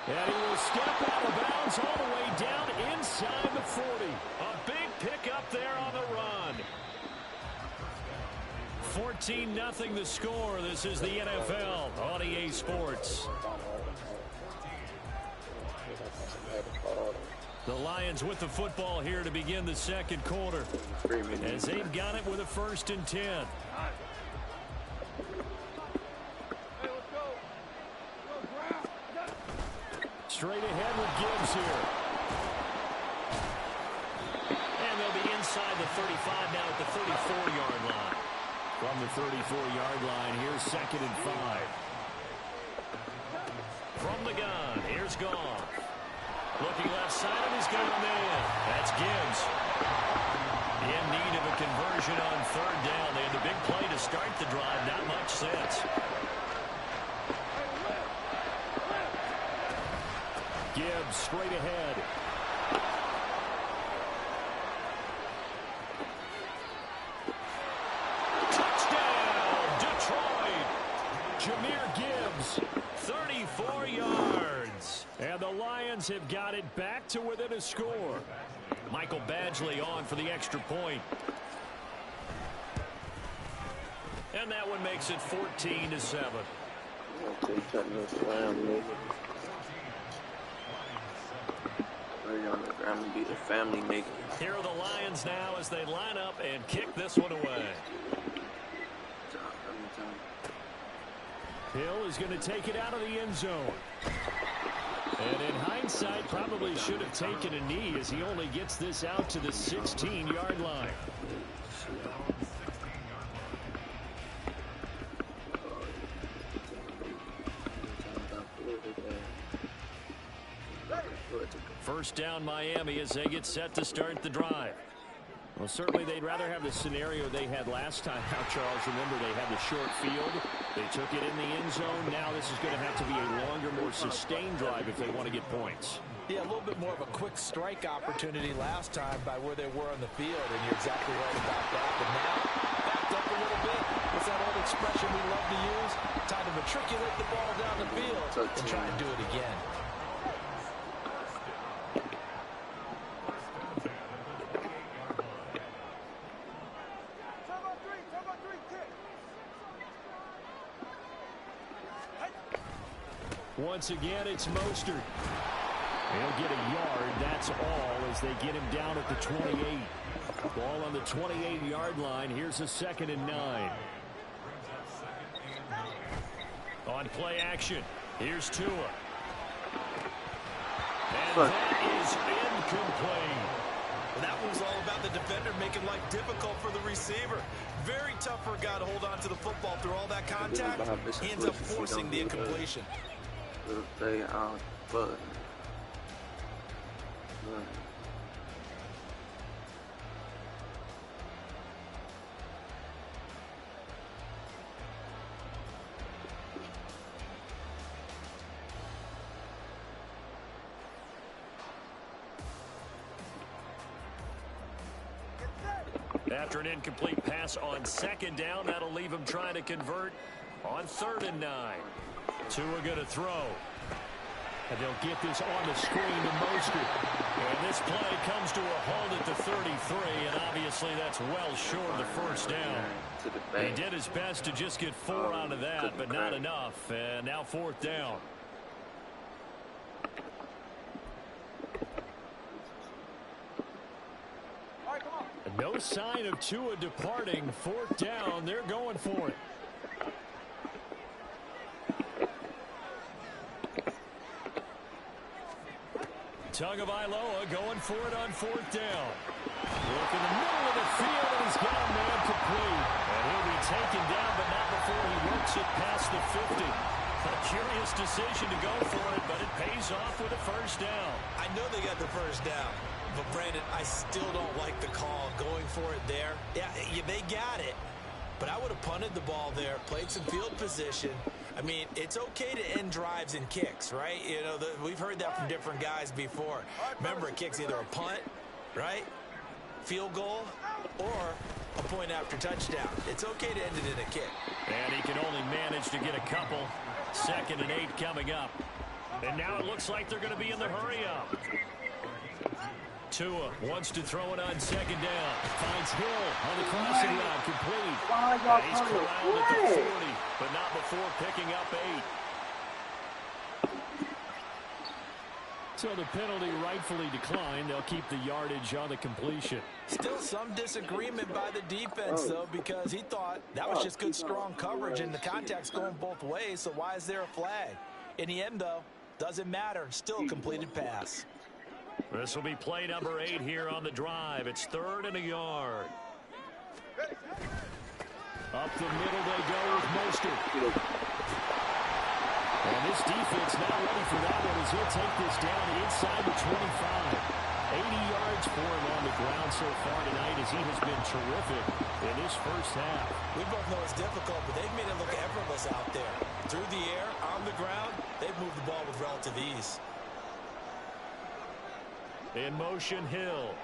Speaker 2: And he will step out of bounds all the way down inside the 40. A big pickup there on the run. 14-0 the score. This is the NFL on EA Sports. The Lions with the football here to begin the second quarter. As they've got it with a 1st and 10. Straight ahead with Gibbs here. And they'll be inside the 35 now at the 34-yard line. From the 34-yard line, here's 2nd and 5. From the gun, here's Goff. Looking left side, and he's got a man. That's Gibbs. In need of a conversion on 3rd down. They had the big play to start the drive. Not much sense. Gibbs straight ahead. Touchdown, Detroit. Jahmyr Gibbs, 34 yards. And the Lions have got it back to within a score. Michael Badgley on for the extra point. And that one makes it 14-7.
Speaker 1: I'm gonna be the family maker.
Speaker 2: Here are the Lions now as they line up and kick this one away. Hill is going to take it out of the end zone. And in hindsight, probably should have taken a knee as he only gets this out to the 16-yard line. First down Miami as they get set to start the drive. Well, certainly they'd rather have the scenario they had last time out, Charles. Remember, they had the short field. They took it in the end zone. Now this is going to have to be a longer, more sustained drive if they want to get points.
Speaker 4: Yeah, a little bit more of a quick strike opportunity last time by where they were on the field, and you're exactly right about that. But now, backed up a little bit. What's that old expression we love to use? Time to matriculate the ball down the field and try and do it again.
Speaker 2: Once again, it's Mostert. He'll get a yard, that's all, as they get him down at the 28. Ball on the 28-yard line. Here's a 2nd and 9. On play action, here's Tua. And that is incomplete.
Speaker 4: That was all about the defender making life difficult for the receiver. Very tough for a guy to hold on to the football through all that contact. He ends up forcing the incompletion.
Speaker 2: After an incomplete pass on 2nd down, that'll leave him trying to convert on 3rd and 9. Tua going to throw. And they'll get this on the screen to Mostert. And this play comes to a halt at the 33, and obviously that's well short of the 1st down. He did his best to just get 4 out of that, but not enough. And now 4th down. No sign of Tua departing. 4th down. They're going for it. Tagovailoa going for it on 4th down. Look in the middle of the field, and he's got a man complete. And he'll be taken down, but not before he works it past the 50. A curious decision to go for it, but it pays off with a 1st down.
Speaker 4: I know they got the 1st down, but Brandon, I still don't like the call going for it there. Yeah, they got it, but I would have punted the ball there, played some field position. I mean, it's okay to end drives and kicks, right? You know, we've heard that from different guys before. Remember, a kick's either a punt, right, field goal, or a point after touchdown. It's okay to end it in a kick.
Speaker 2: And he can only manage to get a couple. 2nd and 8 coming up. And now it looks like they're going to be in the hurry-up. Tua wants to throw it on 2nd down. Finds Hill on the crossing route, complete. And he's corralled at the 40, but not before picking up 8. So the penalty rightfully declined. They'll keep the yardage on the completion.
Speaker 4: Still some disagreement by the defense, though, because he thought that was just good, strong coverage, and the contact's going both ways, so why is there a flag? In the end, though, doesn't matter. Still a completed pass.
Speaker 2: This will be play number 8 here on the drive. It's 3rd and a yard. Up the middle they go with Mostert. And this defense not ready for that one as he'll take this down inside the 25. 80 yards for him on the ground so far tonight as he has been terrific in this first half.
Speaker 4: We both know it's difficult, but they've made it look effortless out there. Through the air, on the ground, they've moved the ball with relative ease.
Speaker 2: In motion, Hill.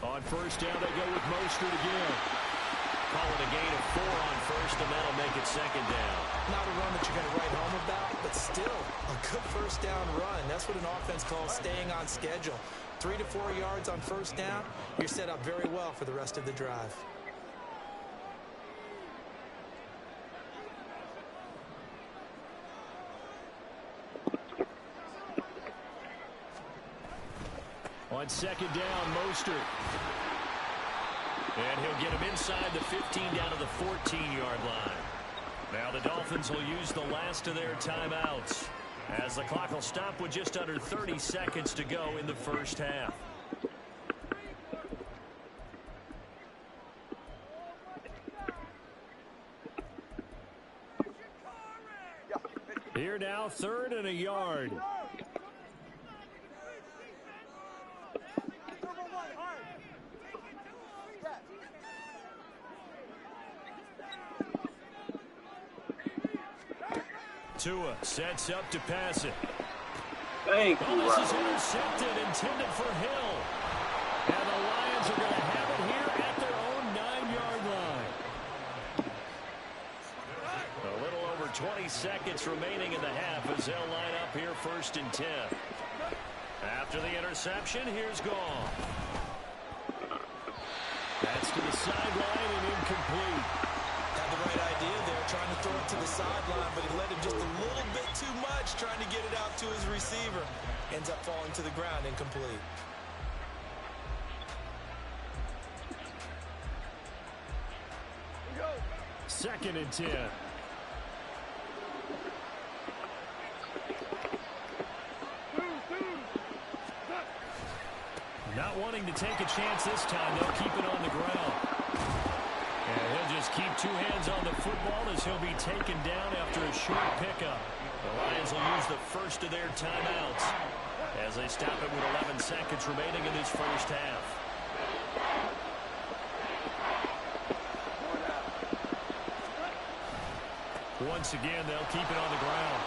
Speaker 2: On first down, they go with Mostert again. Call it a gain of 4 on first, and that'll make it 2nd down.
Speaker 4: Not a run that you're going to write home about, but still a good first down run. That's what an offense calls staying on schedule. 3 to 4 yards on first down, you're set up very well for the rest of the drive.
Speaker 2: On 2nd down, Mostert. And he'll get him inside the 15 down to the 14-yard line. Now the Dolphins will use the last of their timeouts as the clock will stop with just under 30 seconds to go in the first half. Here now, 3rd and a yard. Tua sets up to pass it.
Speaker 1: Thank you,
Speaker 2: This is intercepted, intended for Hill. And the Lions are going to have it here at their own 9-yard line. A little over 20 seconds remaining in the half as they'll line up here 1st and 10. After the interception, here's Goff. That's to the sideline and incomplete.
Speaker 4: Had the right idea there, trying to throw it to the sideline, but he let him just a little bit too much, trying to get it out to his receiver. Ends up falling to the ground, incomplete.
Speaker 2: Second and 10. Not wanting to take a chance this time, they'll keep it on the ground. And he'll just keep 2 hands on the football as he'll be taken down after a short pickup. The Lions will use the first of their timeouts as they stop it with 11 seconds remaining in this first half. Once again, they'll keep it on the ground.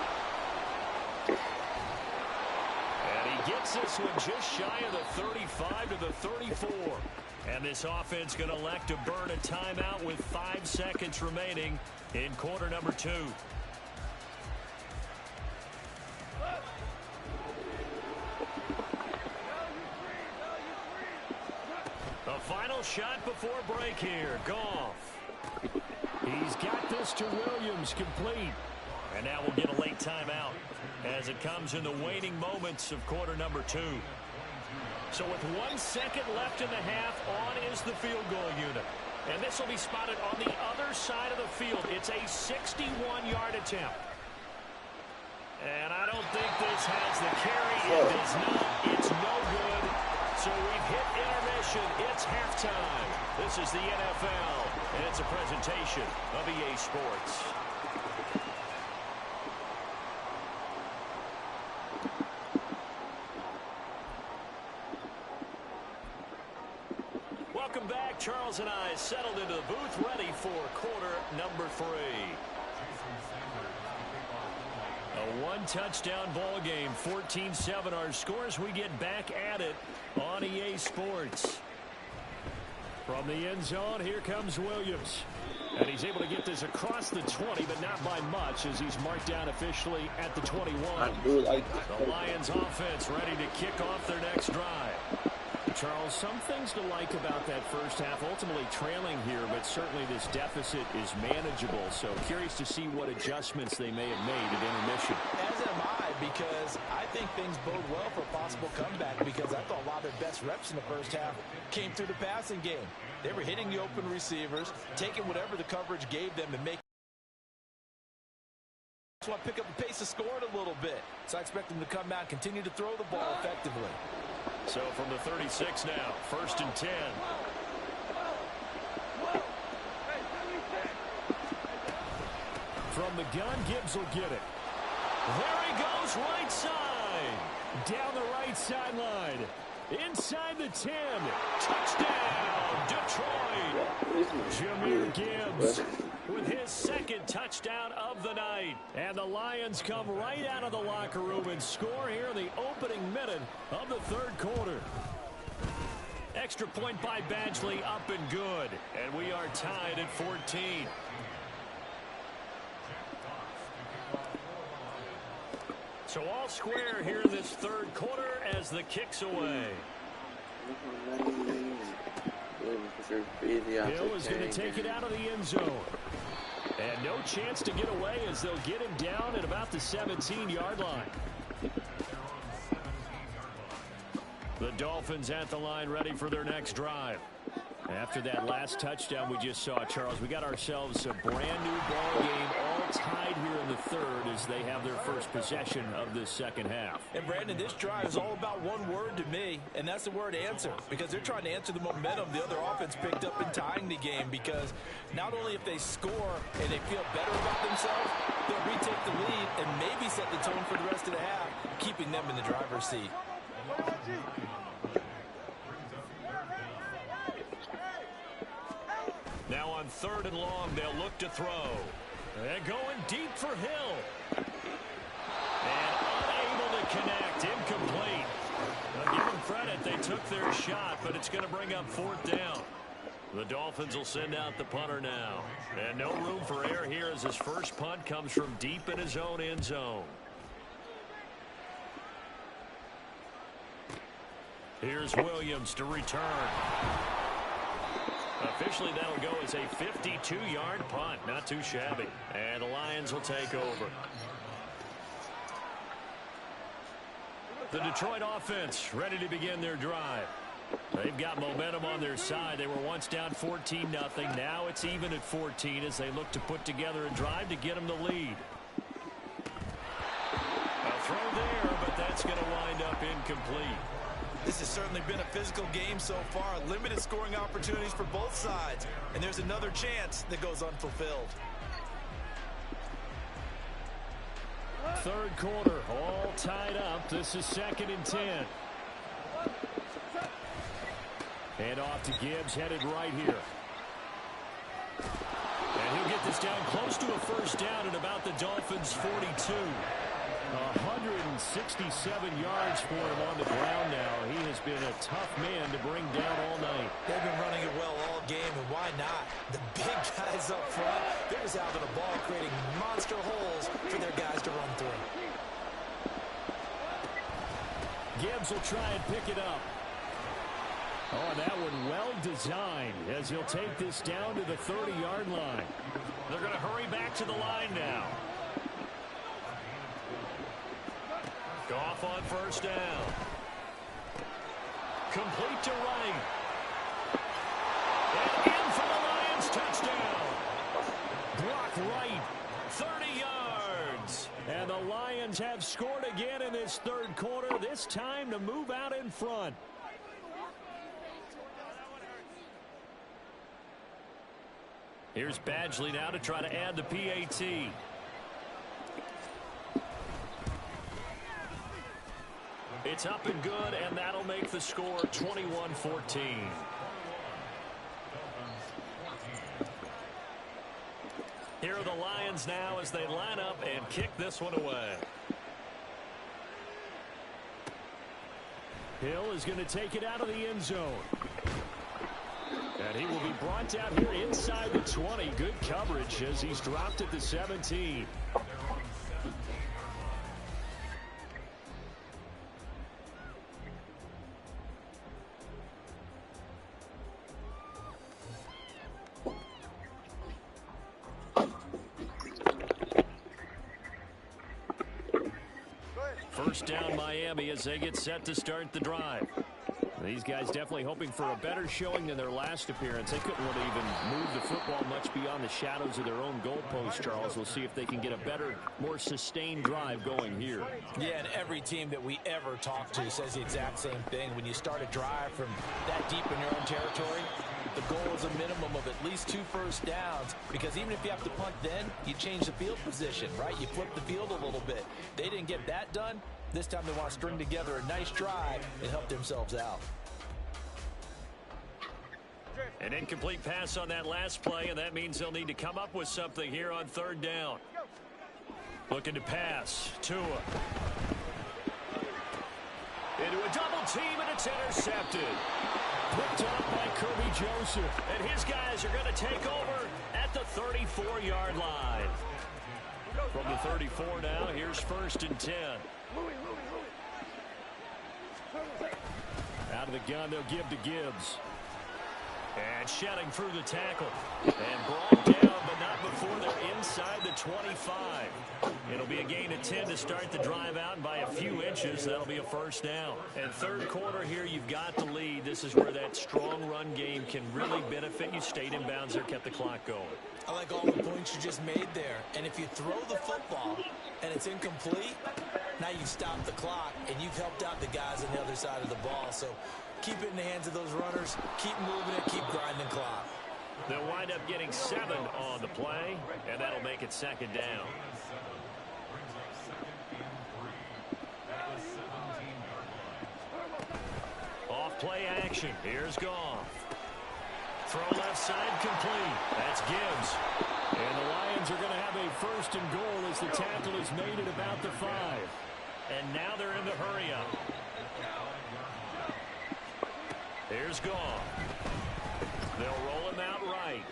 Speaker 2: And he gets this one just shy of the 35 to the 34. And this offense going to elect to burn a timeout with 5 seconds remaining in quarter number 2. A final shot before break here. Goff. He's got this to Williams, complete. And now we'll get a late timeout as it comes in the waning moments of quarter number 2. So with 1 second left in the half, on is the field goal unit. And this will be spotted on the other side of the field. It's a 61-yard attempt. And I don't think this has the carry. It does not. It's no good. So we've hit intermission. It's halftime. This is the NFL, and it's a presentation of EA Sports. Welcome back. Charles and I settled into the booth, ready for quarter number 3. A 1-touchdown ball game, 14-7 our scores. We get back at it on EA Sports. From the end zone, here comes Williams. And he's able to get this across the 20, but not by much as he's marked down officially at the 21. The Lions offense ready to kick off their next drive. Charles, some things to like about that first half. Ultimately trailing here, but certainly this deficit is manageable. So curious to see what adjustments they may have made at intermission.
Speaker 4: As am I, because I think things bode well for a possible comeback, because I thought a lot of their best reps in the first half came through the passing game. They were hitting the open receivers, taking whatever the coverage gave them and making. Just want to pick up the pace of scoring a little bit. So I expect them to come out and continue to throw the ball effectively.
Speaker 2: So from the 36 now, 1st and 10. From the gun, Gibbs will get it. There he goes, right side. Down the right sideline. Inside the 10. Touchdown, Detroit. Jahmyr Gibbs with his 2nd touchdown of the night. And the Lions come right out of the locker room and score here in the opening minute of the 3rd quarter. Extra point by Badgley, up and good. And we are tied at 14. So all square here in this 3rd quarter as the kick's away. Hill is going to take it out of the end zone. And no chance to get away as they'll get him down at about the 17-yard line. The Dolphins at the line, ready for their next drive. After that last touchdown we just saw, Charles, we got ourselves a brand-new ball game, all tied here in the 3rd as they have their first possession of this 2nd half.
Speaker 4: And, Brandon, this drive is all about one word to me, and that's the word answer, because they're trying to answer the momentum the other offense picked up in tying the game, because not only if they score and they feel better about themselves, they'll retake the lead and maybe set the tone for the rest of the half, keeping them in the driver's seat.
Speaker 2: Now on 3rd and long, they'll look to throw. They're going deep for Hill. And unable to connect. Incomplete. Now give them credit. They took their shot, but it's going to bring up 4th down. The Dolphins will send out the punter now. And no room for error here as his first punt comes from deep in his own end zone. Here's Williams to return. Officially, that'll go as a 52-yard punt. Not too shabby. And the Lions will take over. The Detroit offense ready to begin their drive. They've got momentum on their side. They were once down 14-0. Now it's even at 14 as they look to put together a drive to get them the lead. A throw there, but that's going to wind up incomplete.
Speaker 4: This has certainly been a physical game so far. Limited scoring opportunities for both sides. And there's another chance that goes unfulfilled.
Speaker 2: 3rd quarter, all tied up. This is 2nd and 10. Hand off to Gibbs, headed right here. And he'll get this down close to a 1st down at about the Dolphins' 42. 167 yards for him on the ground now. He has been a tough man to bring down all night.
Speaker 4: They've been running it well all game, and why not? The big guys up front, they're just having the ball, creating monster holes for their guys to run through.
Speaker 2: Gibbs will try and pick it up. Oh, and that one well designed as he'll take this down to the 30-yard line. They're going to hurry back to the line now. Goff on 1st down. Complete to Wright. And in for the Lions, touchdown. Brock Wright, 30 yards. And the Lions have scored again in this 3rd quarter, this time to move out in front. Here's Badgley now to try to add the PAT. It's up and good, and that'll make the score 21-14. Here are the Lions now as they line up and kick this one away. Hill is going to take it out of the end zone. And he will be brought down here inside the 20. Good coverage as he's dropped at the 17. first down Miami as they get set to start the drive. These guys definitely hoping for a better showing than their last appearance. They couldn't really even move the football much beyond the shadows of their own goalpost, Charles. We'll see if they can get a better, more sustained drive going here.
Speaker 4: Yeah, and every team that we ever talk to says the exact same thing. When you start a drive from that deep in your own territory, the goal is a minimum of at least 2 first downs, because even if you have to punt then, you change the field position, right? You flip the field a little bit. They didn't get that done. This time they want to string together a nice drive and help themselves out.
Speaker 2: An incomplete pass on that last play, and that means they'll need to come up with something here on third down. Looking to pass. Tua. Into a double team, and it's intercepted. Picked up by Kirby Joseph. And his guys are going to take over at the 34-yard line. From the 34 now, here's 1st and 10. Out of the gun, they'll give to Gibbs. And shedding through the tackle. And brought down, but not before they're inside the 25. It'll be a gain of 10 to start the drive out, and by a few inches, that'll be a first down. And third quarter here, you've got the lead. This is where that strong run game can really benefit you. Stayed in bounds there, kept the clock going.
Speaker 4: I like all the points you just made there. And if you throw the football and it's incomplete, now you've stopped the clock and you've helped out the guys on the other side of the ball. So keep it in the hands of those runners. Keep moving it. Keep grinding clock.
Speaker 2: They'll wind up getting 7 on the play, and that'll make it 2nd down. Off play action. Here's Goff. Throw left side complete. That's Gibbs. And the Lions are going to have a 1st and goal as the tackle is made at about the 5. And now they're in the hurry up. Here's Goff. They'll roll him out right.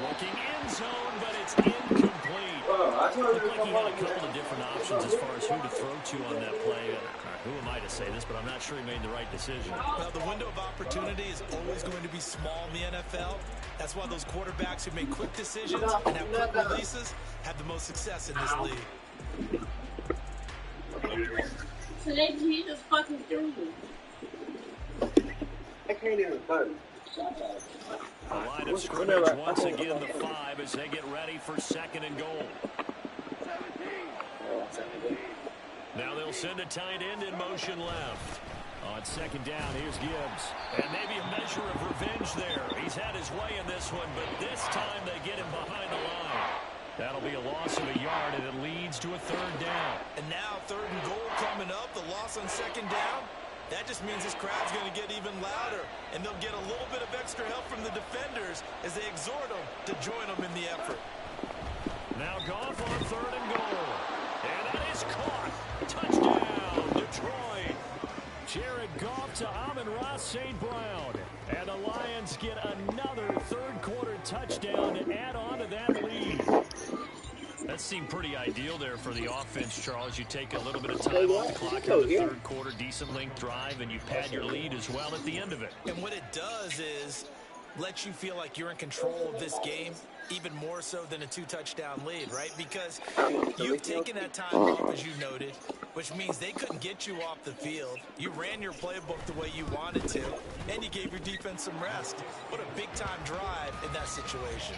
Speaker 2: Looking end zone, but it's incomplete. Looked like he had a couple of different options as far as who to throw to on that play. Who am I to say this, but I'm not sure he made the right decision.
Speaker 4: Well, the window of opportunity is always going to be small in the NFL. That's why those quarterbacks who make quick decisions and have quick releases have the most success in this league.
Speaker 3: So they he just fucking threw me.
Speaker 1: I can't even vote.
Speaker 2: The line of scrimmage once again the 5 as they get ready for 2nd and goal. Now they'll send a tight end in motion left. On 2nd down, here's Gibbs. And maybe a measure of revenge there. He's had his way in this one, but this time they get him behind the line. That'll be a loss of a yard, and it leads to a 3rd down.
Speaker 4: And now 3rd and goal coming up. The loss on 2nd down. That just means this crowd's going to get even louder, and they'll get a little bit of extra help from the defenders as they exhort them to join them in the effort.
Speaker 2: Now Goff on 3rd and goal. And that is caught. Touchdown, Detroit. Jared Goff to Amon-Ra St. Brown. And the Lions get another 3rd quarter touchdown to add on to that lead. That seemed pretty ideal there for the offense, Charles. You take a little bit of time off the clock in the 3rd quarter, decent length drive, and you pad your lead as well at the end of it.
Speaker 4: And what it does is let you feel like you're in control of this game, even more so than a 2-touchdown lead, right? Because you've taken that time off, as you noted, which means they couldn't get you off the field. You ran your playbook the way you wanted to, and you gave your defense some rest. What a big-time drive in that situation.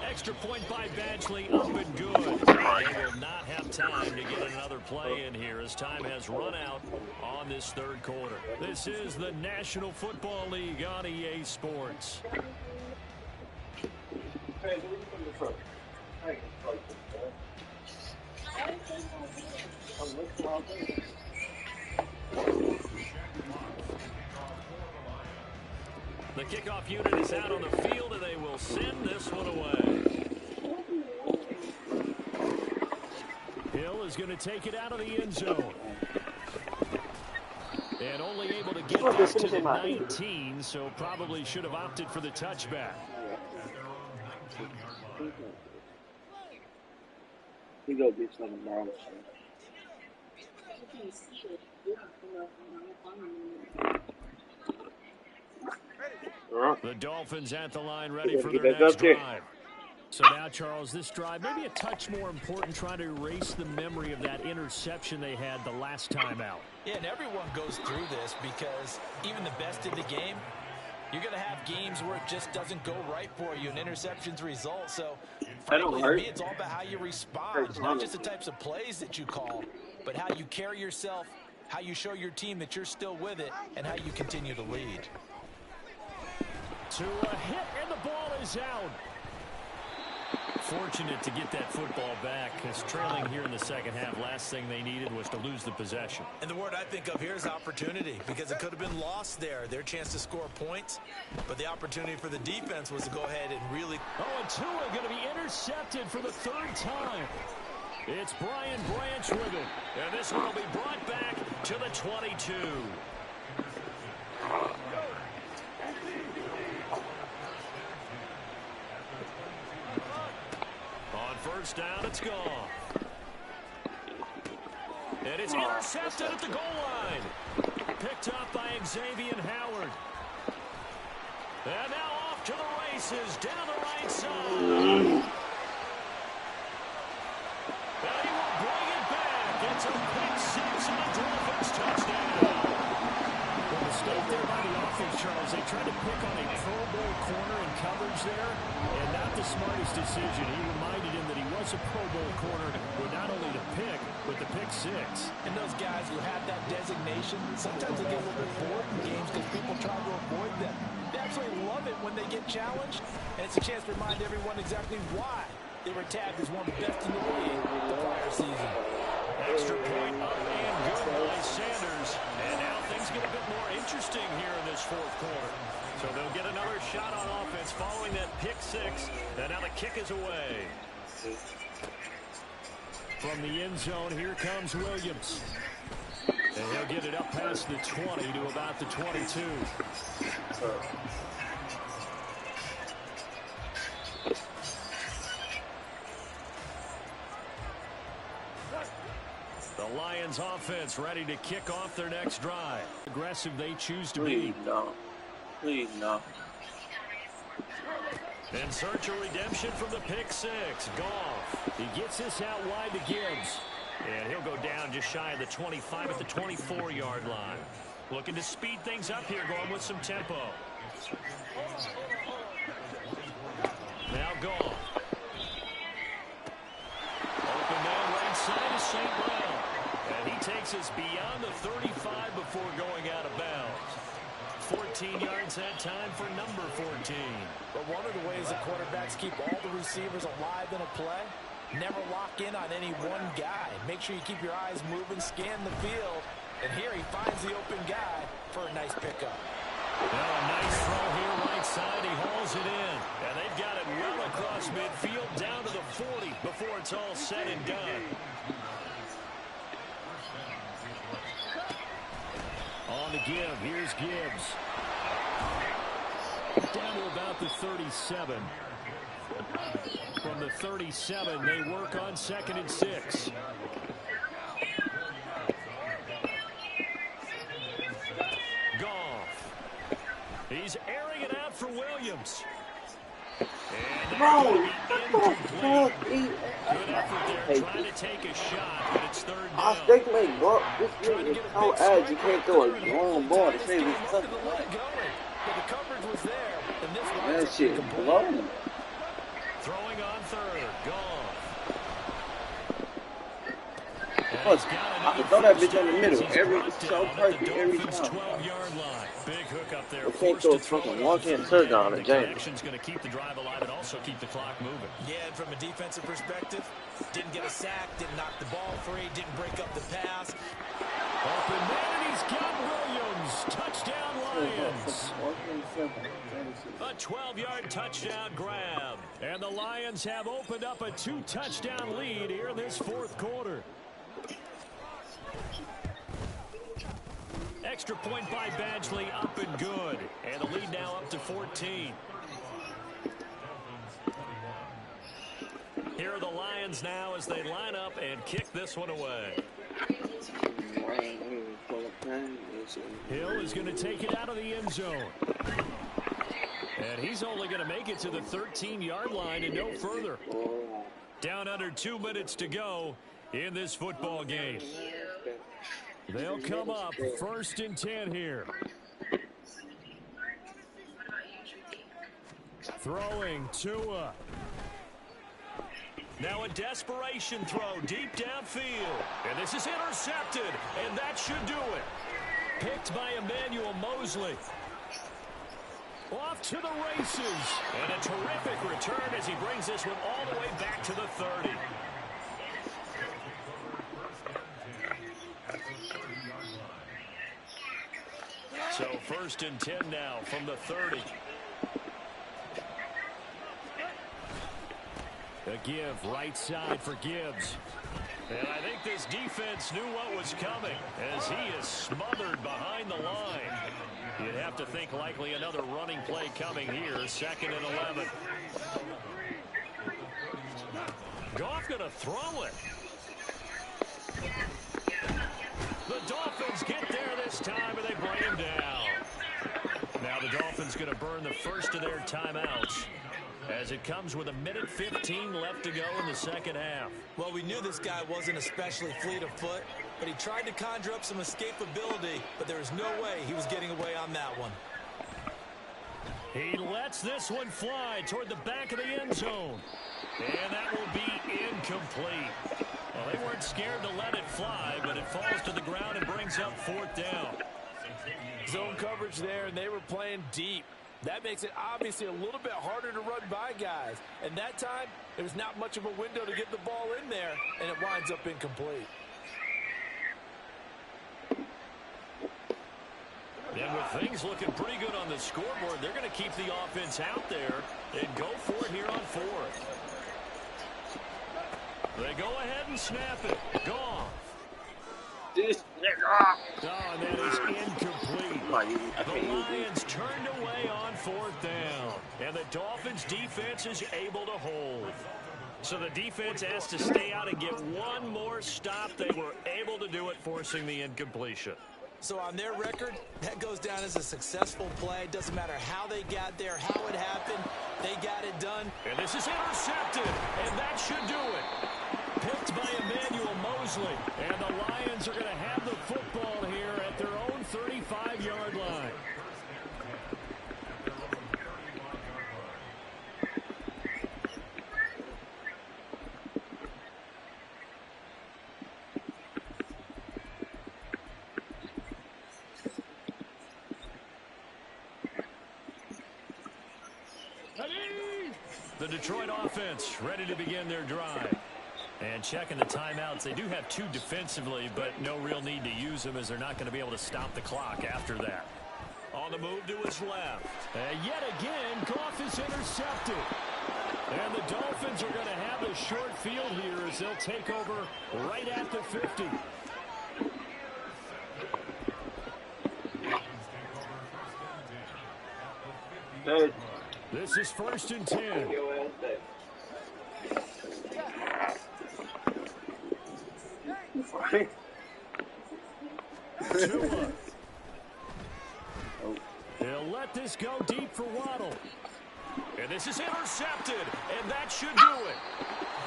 Speaker 2: Extra point by Badgley, up and good. They will not have time to get another play in here as time has run out on this 3rd quarter. This is the National Football League on EA Sports. The kickoff unit is out on the field, and they will send this one away. Hill is going to take it out of the end zone. And only able to get this to the 19, so probably should have opted for the touchback.
Speaker 1: We go get some tomorrow.
Speaker 2: The Dolphins at the line ready for their next drive. So now, Charles, this drive maybe a touch more important, trying to erase the memory of that interception they had the last time out.
Speaker 4: Yeah, and everyone goes through this because even the best in the game, you're going to have games where it just doesn't go right for you, and interceptions result. So, frankly, to me, it's all about how you respond, not just the types of plays that you call, but how you carry yourself, how you show your team that you're still with it, and how you continue to lead.
Speaker 2: To a hit, and the ball is out. Fortunate to get that football back, because trailing here in the second half, last thing they needed was to lose the possession.
Speaker 4: And the word I think of here is opportunity, because it could have been lost there, their chance to score points. But the opportunity for the defense was to go ahead and really...
Speaker 2: Oh, and Tua going to be intercepted for the third time. It's Brian Branch with it. And this one will be brought back to the 22. First down, it's gone. And it's intercepted at the goal line. Picked up by Xavier Howard. And now off to the races, down the right side. And he will bring it back. It's a pick six and a Dolphins touchdown. The mistake there by the offense, Charles, they tried to pick on a Pro Bowl corner in coverage there, and not the smartest decision. He reminded him that he was a Pro Bowl corner with not only the pick, but the pick six.
Speaker 4: And those guys who have that designation, sometimes they get a little bit bored in games because people try to avoid them. They absolutely love it when they get challenged, and it's a chance to remind everyone exactly why they were tagged as one of the best in the league the prior season.
Speaker 2: Extra point up and good by Sanders. And now things get a bit more interesting here in this fourth quarter. So they'll get another shot on offense following that pick six. And now the kick is away. From the end zone, here comes Williams. And he'll get it up past the 20 to about the 22. The Lions offense ready to kick off their next drive. Aggressive they choose to be.
Speaker 1: Please, no.
Speaker 2: In search of redemption from the pick six. Goff. He gets this out wide to Gibbs. And he'll go down just shy of the 25 at the 24-yard line. Looking to speed things up here, going with some tempo. Now Goff. Open man right side is St. Brown. And he takes us beyond the 35 before going out of bounds. 14 yards that time for number 14.
Speaker 4: But one of the ways the quarterbacks keep all the receivers alive in a play, never lock in on any one guy. Make sure you keep your eyes moving, scan the field. And here he finds the open guy for a nice pickup.
Speaker 2: Well, a nice throw here right side. He hauls it in. And they've got it well across midfield down to the 40 before it's all said and done. On the give. Here's Gibbs. Down to about the 37. From the 37, they work on 2nd and 6. Goff. He's airing it out for Williams.
Speaker 1: Bro,
Speaker 2: what the Good effort there, trying to take a shot, but it's third down.
Speaker 1: I think this nigga is so ass you can't throw a long ball to save his touchdown.
Speaker 4: But the coverage was there, and this
Speaker 1: That shit blown.
Speaker 2: Throwing on third, Goff.
Speaker 1: I throw that bitch in the middle. So perfect every time.
Speaker 2: 12-yard line. Big hook up there.
Speaker 1: I can't throw a fucking walk-in touchdown to James.
Speaker 2: Action's going to keep the drive alive and also keep the clock moving.
Speaker 4: Yeah, and from a defensive perspective, didn't get a sack, didn't knock the ball free, didn't break up the pass.
Speaker 2: Open man, and he's got Williams. Touchdown Lions. A 12-yard touchdown grab. And the Lions have opened up a 2-touchdown lead here in this fourth quarter. Extra point by Badgley, up and good. And the lead now up to 14. Here are the Lions now as they line up and kick this one away. Hill is going to take it out of the end zone. And he's only going to make it to the 13-yard line and no further. Down under 2 minutes to go in this football game. They'll come up 1st and 10 here. Throwing Tua. Now a desperation throw deep downfield. And this is intercepted. And that should do it. Picked by Emmanuel Mosley. Off to the races. And a terrific return as he brings this one all the way back to the 30. So 1st and 10 now from the 30. A give right side for Gibbs. And I think this defense knew what was coming as he is smothered behind the line. You'd have to think likely another running play coming here. 2nd and 11. Goff going to throw it. The Dolphins get there this time and they bring him down. Now the Dolphins going to burn the first of their timeouts, as it comes with 1:15 left to go in the second half.
Speaker 4: Well, we knew this guy wasn't especially fleet of foot, but he tried to conjure up some escapability, but there was no way he was getting away on that one.
Speaker 2: He lets this one fly toward the back of the end zone. And that will be incomplete. Well, they weren't scared to let it fly, but it falls to the ground and brings up 4th down.
Speaker 4: Zone coverage there, and they were playing deep. That makes it obviously a little bit harder to run by guys. And that time, there was not much of a window to get the ball in there, and it winds up incomplete.
Speaker 2: And with things looking pretty good on the scoreboard, they're going to keep the offense out there and go for it here on 4th. They go ahead and snap it. Goff. Oh, and that is incomplete. The Lions turned away on 4th down. And the Dolphins defense is able to hold. So the defense has to stay out and get one more stop. They were able to do it, forcing the incompletion.
Speaker 4: So on their record, that goes down as a successful play. Doesn't matter how they got there, how it happened. They got it done.
Speaker 2: And this is intercepted. And that should do it. Picked by Emmanuel Mosley. And the Lions are going to have the football here at their own 35-yard line. The Detroit offense ready to begin their drive. And checking the timeouts, they do have 2 defensively, but no real need to use them as they're not going to be able to stop the clock after that. On the move to his left. And yet again, Goff is intercepted. And the Dolphins are going to have a short field here as they'll take over right at the 50. This is 1st and 10. Tua. He'll let this go deep for Waddle. And this is intercepted, and that should do it.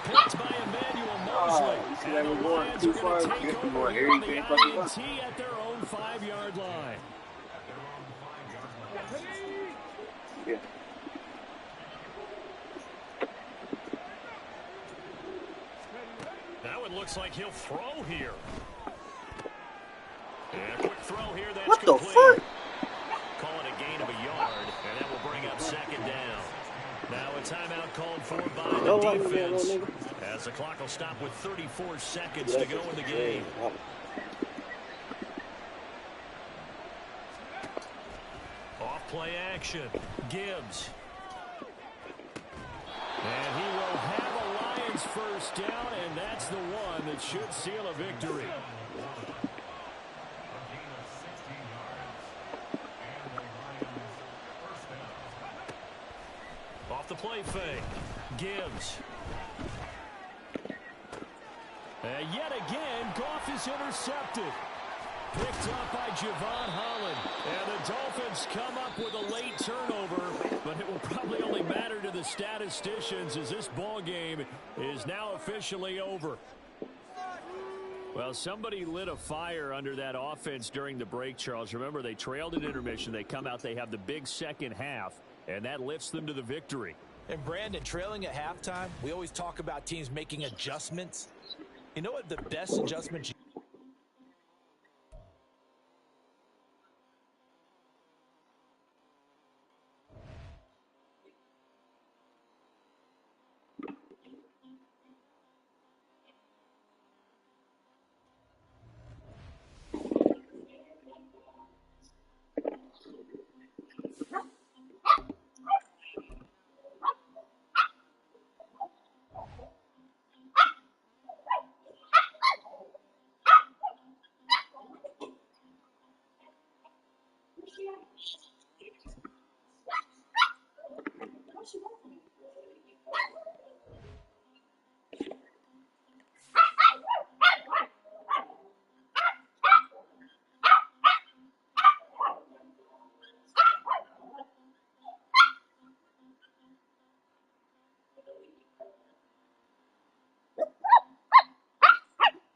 Speaker 2: Picked by Emmanuel Mosley. And the Lions are going to take over on the INT at their own 5-yard line.
Speaker 1: Yeah.
Speaker 2: Now it looks like he'll throw here. And a quick throw here, that's
Speaker 1: what
Speaker 2: complete.
Speaker 1: The fuck?
Speaker 2: Call it a gain of a yard, and that will bring up 2nd down. Now a timeout called for by the defense, as the clock will stop with 34 seconds to go in the game. Off play action, Gibbs. And he will have a Lions 1st down, and that's the one that should seal a victory. Off the play fake, Gibbs. And yet again, Goff is intercepted. Picked up by Javon Holland. And the Dolphins come up with a late turnover, but it will probably only matter to the statisticians as this ball game is now officially over. Well, somebody lit a fire under that offense during the break, Charles. Remember, they trailed at intermission. They come out, they have the big second half, and that lifts them to the victory.
Speaker 4: And Brandon, trailing at halftime, we always talk about teams making adjustments. You know what the best adjustment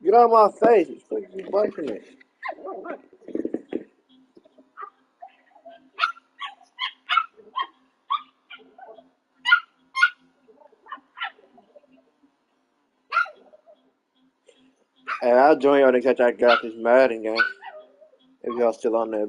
Speaker 1: Get out of my face. You're supposed to be biting it. Hey, I'll join y'all next time I got this Madden game. If y'all still on there.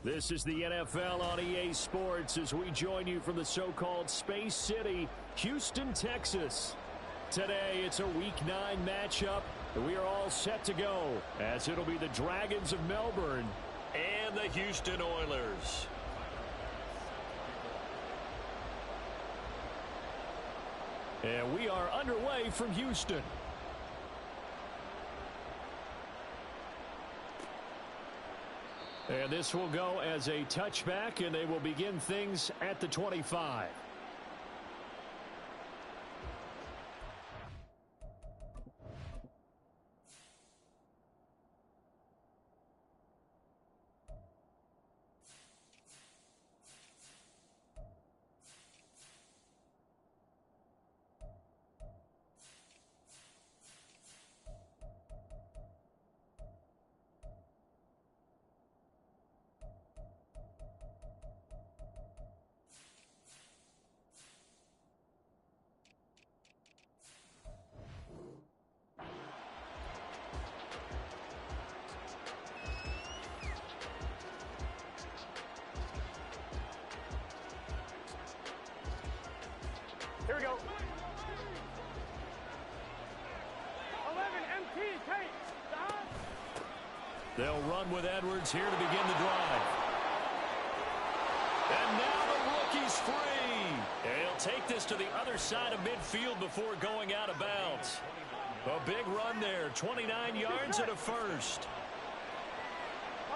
Speaker 2: This is the NFL on EA Sports as we join you from the so-called Space City, Houston, Texas. Today, it's a Week 9 matchup, and we are all set to go, as it'll be the Dragons of Melbourne and the Houston Oilers. And we are underway from Houston. And this will go as a touchback, and they will begin things at the 25. They'll run with Edwards here to begin the drive. And now the rookie's free. And he'll take this to the other side of midfield before going out of bounds. A big run there, 29 yards and a first.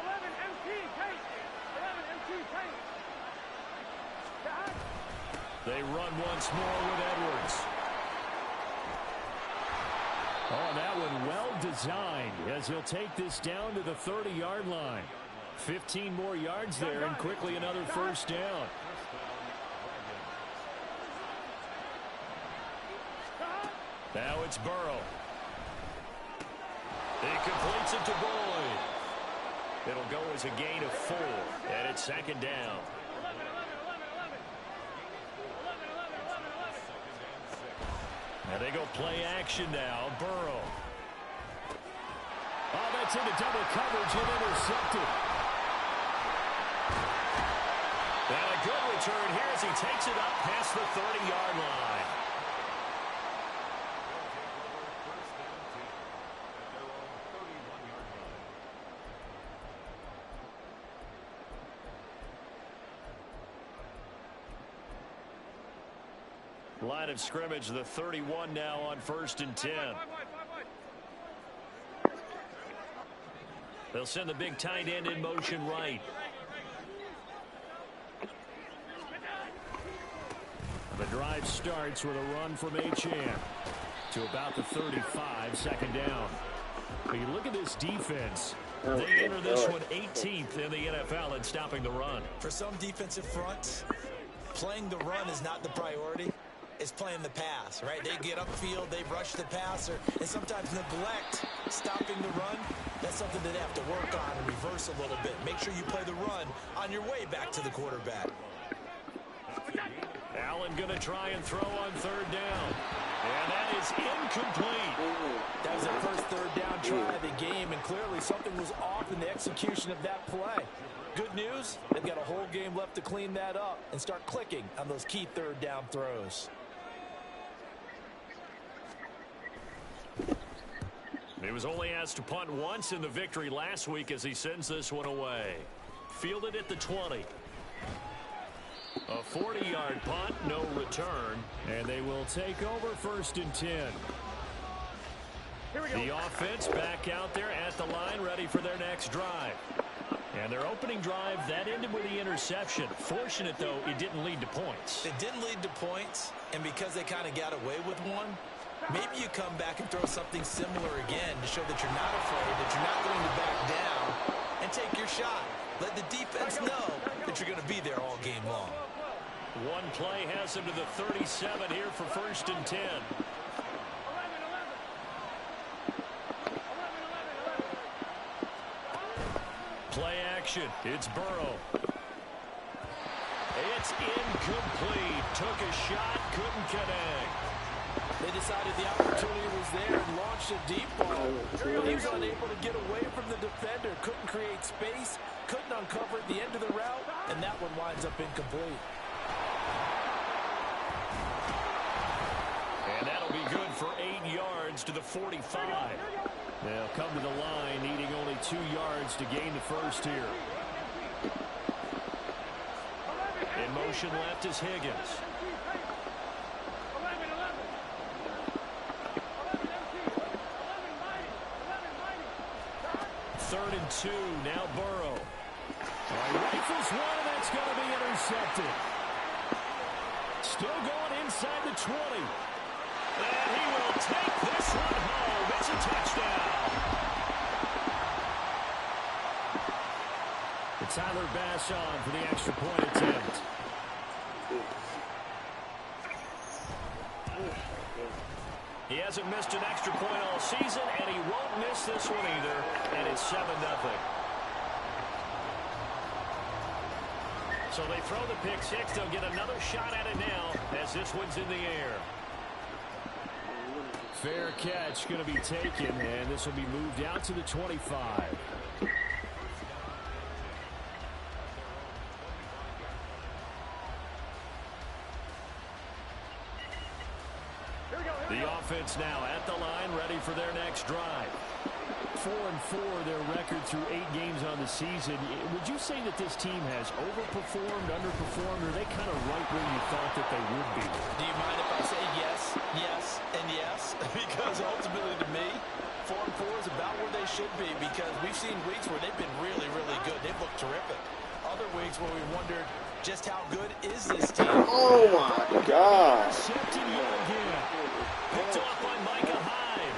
Speaker 6: 11 MT, take. 11 MT, take.
Speaker 2: They run once more with Edwards. Oh, and that one well designed as he'll take this down to the 30-yard line. 15 more yards there and quickly another first down. Now it's Burrow. He completes it to Boyd. It'll go as a gain of 4, and it's second down. And they go play action now. Burrow. Oh, that's into double coverage and intercepted. And a good return here as he takes it up past the 30-yard line. Line of scrimmage, the 31 now on 1st and 10. They'll send the big tight end in motion right. The drive starts with a run from Achane to about the 35, second down. But you look at this defense. They enter this one 18th in the NFL in stopping the run.
Speaker 4: For some defensive fronts, playing the run is not the priority. Is playing the pass, right? They get upfield, they rush the passer, and sometimes neglect stopping the run. That's something that they have to work on and reverse a little bit. Make sure you play the run on your way back to the quarterback.
Speaker 2: Allen going to try and throw on 3rd down. And that is incomplete.
Speaker 4: That was their first 3rd down try of the game, and clearly something was off in the execution of that play. Good news, they've got a whole game left to clean that up and start clicking on those key 3rd down throws.
Speaker 2: He was only asked to punt once in the victory last week as he sends this one away. Fielded at the 20. A 40-yard punt, no return, and they will take over 1st and 10. The offense back out there at the line, ready for their next drive. And their opening drive, that ended with the interception. Fortunate, though, it didn't lead to points.
Speaker 4: It didn't lead to points, and because they kind of got away with one, maybe you come back and throw something similar again to show that you're not afraid, that you're not going to back down, and take your shot. Let the defense know that you're going to be there all game long.
Speaker 2: One play has him to the 37 here for 1st and 10. Play action. It's Burrow. It's incomplete. Took a shot, couldn't connect.
Speaker 4: They decided the opportunity was there and launched a deep ball. He was unable to get away from the defender, couldn't create space, couldn't uncover at the end of the route, and that one winds up incomplete.
Speaker 2: And that'll be good for 8 yards to the 45. They'll come to the line, needing only 2 yards to gain the first here. In motion left is Higgins. 3rd and 2, now Burrow. Rifles one, and that's going to be intercepted. Still going inside the 20. And he will take this one home. It's a touchdown. Tyler Bass on for the extra point attempt. He hasn't missed an extra point all season, and he won't miss this one either, and it's 7-0. So they throw the pick six. They'll get another shot at it now as this one's in the air. Fair catch going to be taken, and this will be moved out to the 25. The offense now at the line, ready for their next drive. 4-4 their record through 8 games on the season. Would you say that this team has overperformed, underperformed, or are they kind of right where you thought that they would be?
Speaker 4: Do you mind if I say yes, yes, and yes? Because ultimately to me, 4-4 is about where they should be, because we've seen weeks where they've been really, really good. They've looked terrific. Other weeks where we wondered just how good is this team.
Speaker 1: Oh my God.
Speaker 2: Intercepted yet again. Picked off by Micah Hyde.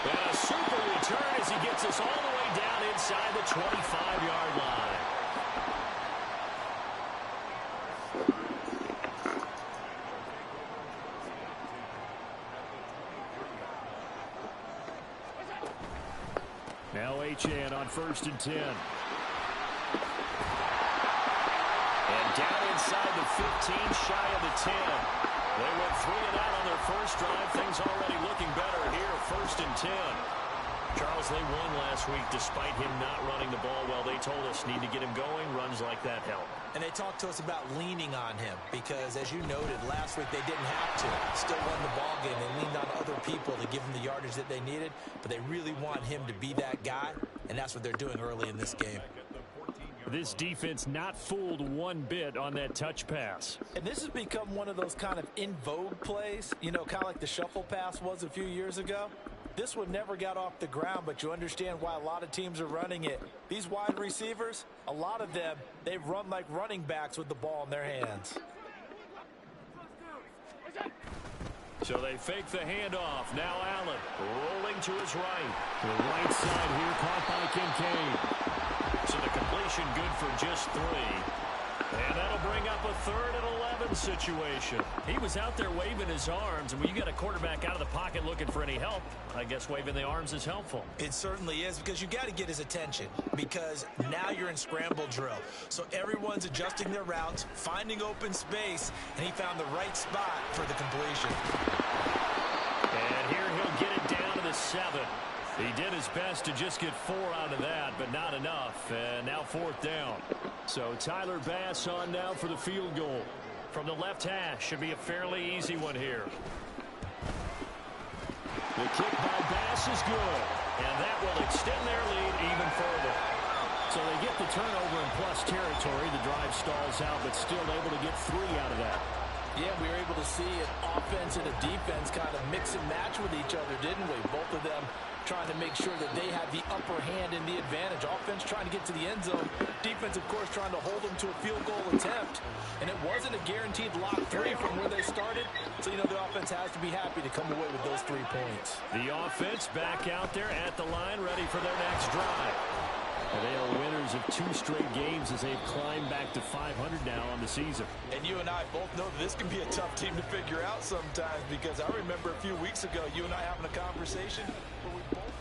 Speaker 2: And a super return as he gets us all the way down inside the 25-yard line. Now Achane on 1st and 10. And down inside the 15, shy of the 10. They went 3 and out on their first drive. Things already looking better here. 1st and 10. Charles, they won last week despite him not running the ball well. They told us need to get him going. Runs like that help.
Speaker 4: And they talked to us about leaning on him because, as you noted, last week they didn't have to. Still won the ball game. They leaned on other people to give them the yardage that they needed, but they really want him to be that guy, and that's what they're doing early in this game.
Speaker 2: This defense not fooled one bit on that touch pass.
Speaker 4: And this has become one of those kind of in vogue plays, you know, kind of like the shuffle pass was a few years ago. This one never got off the ground, but you understand why a lot of teams are running it. These wide receivers, a lot of them, they run like running backs with the ball in their hands.
Speaker 2: So they fake the handoff. Now Allen rolling to his right. The right side here caught by Kincaid. So the completion good for just 3. And that'll bring up a 3rd and 11 situation. He was out there waving his arms, and when you got a quarterback out of the pocket looking for any help, I guess waving the arms is helpful.
Speaker 4: It certainly is, because you got to get his attention, because now you're in scramble drill. So everyone's adjusting their routes, finding open space, and he found the right spot for the completion.
Speaker 2: And here he'll get it down to the 7. He did his best to just get 4 out of that, but not enough. And now 4th down. So Tyler Bass on now for the field goal. From the left hash, should be a fairly easy one here. The kick by Bass is good. And that will extend their lead even further. So they get the turnover in plus territory. The drive stalls out, but still able to get 3 out of that.
Speaker 4: Yeah, we were able to see an offense and a defense kind of mix and match with each other, didn't we? Both of them trying to make sure that they had the upper hand and the advantage. Offense trying to get to the end zone. Defense, of course, trying to hold them to a field goal attempt. And it wasn't a guaranteed lock 3 from where they started. So, you know, the offense has to be happy to come away with those 3 points.
Speaker 2: The offense back out there at the line, ready for their next drive. And they are winners of 2 straight games as they've climbed back to 500 now on the season.
Speaker 4: And you and I both know that this can be a tough team to figure out sometimes, because I remember a few weeks ago you and I having a conversation where we both...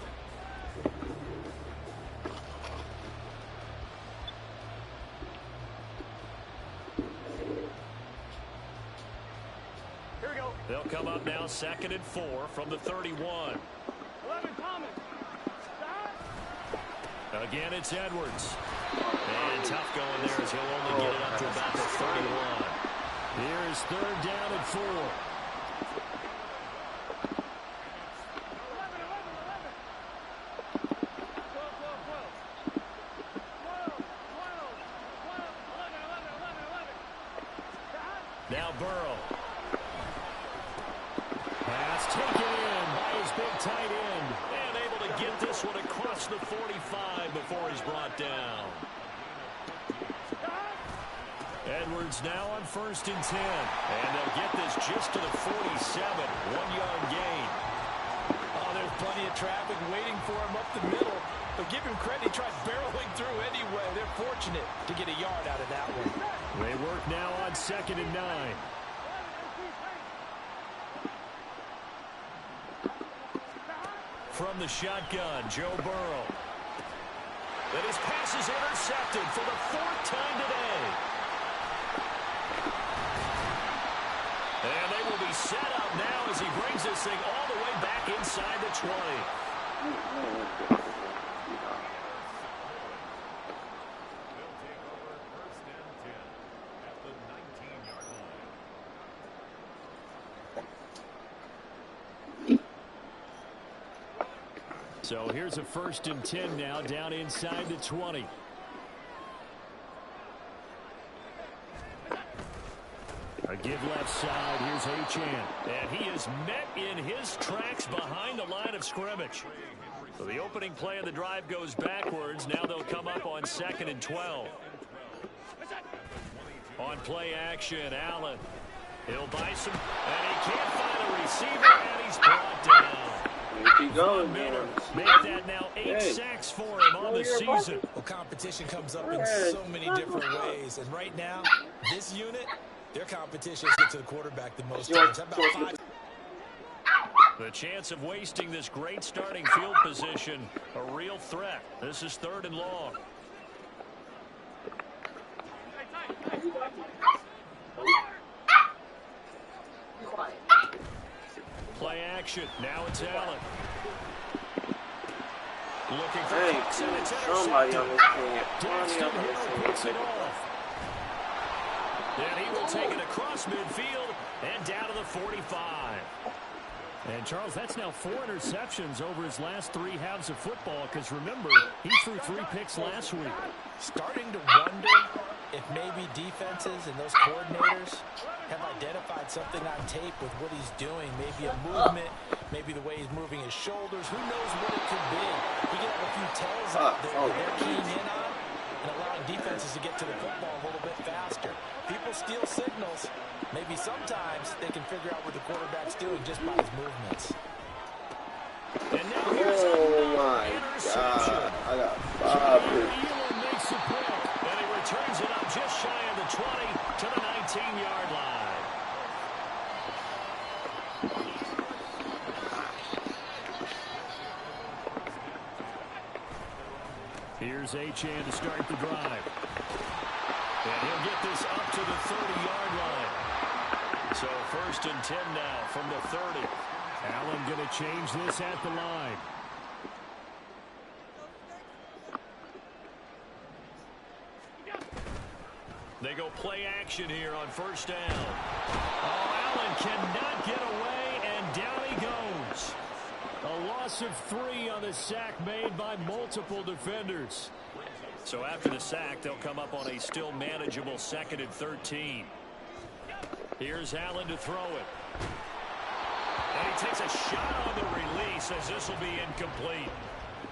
Speaker 6: Here we go.
Speaker 2: They'll come up now 2nd and 4 from the 31.
Speaker 6: 11, Thomas.
Speaker 2: Again, it's Edwards. And tough going there as he'll only get it up to about the 31. Here's 3rd down and 4.
Speaker 6: 11, 11, 11. 12, 12, 12. 12, 12, 12, 11, 11, 11.
Speaker 2: Now Burrow. Pass taken in by his big tight end. And able to get this one across the 45 before he's brought down. Edwards now on 1st and 10. And they'll get this just to the 47. 1-yard gain.
Speaker 4: Oh, there's plenty of traffic waiting for him up the middle. But give him credit, he tried barreling through anyway. They're fortunate to get a yard out of that one.
Speaker 2: They work now on 2nd and 9. From the shotgun, Joe Burrow. And his pass is intercepted for the 4th time today. And they will be set up now as he brings this thing all the way back inside the 20. So here's a 1st and 10 now, down inside the 20. A give left side. Here's Achane. And he is met in his tracks behind the line of scrimmage. So the opening play of the drive goes backwards. Now they'll come up on 2nd and 12. On play action, Allen. He'll buy some, and he can't find a receiver, and he's brought down.
Speaker 1: Keep going, man.
Speaker 2: Make that now 8 sacks for him on the season.
Speaker 4: Well, competition comes up in so many different ways. And right now, this unit, their competition is get to the quarterback the most times. How about 5?
Speaker 2: The chance of wasting this great starting field position, a real threat. This is 3rd and long. Play action. Now it's Allen. Looking for kicks, and it's
Speaker 1: somebody on this team.
Speaker 2: Daxton Hill picks it off. And he will take it across midfield and down to the 45. And, Charles, that's now 4 interceptions over his last 3 halves of football, because, remember, he threw 3 picks last week.
Speaker 4: Starting to wonder if maybe defenses and those coordinators have identified something on tape with what he's doing. Maybe a movement, maybe the way he's moving his shoulders. Who knows what it could be? He could have a few tells out there that they're keying in on and allowing defenses to get to the football a little bit faster. People steal signals. Maybe sometimes they can figure out what the quarterback's doing just by his movements.
Speaker 2: And now here's
Speaker 1: my God. I got 5 picks.
Speaker 2: Elam makes the pick, and he returns it up just shy of the 20 to the 19-yard line. Here's Achane to start the drive. And he'll get this up to the 30-yard line. So 1st and 10 now from the 30. Allen going to change this at the line. They go play action here on 1st down. Oh, Allen cannot get away, and down he goes. A loss of 3 on the sack made by multiple defenders. So after the sack, they'll come up on a still manageable 2nd and 13. Here's Allen to throw it. And he takes a shot on the release, as this will be incomplete.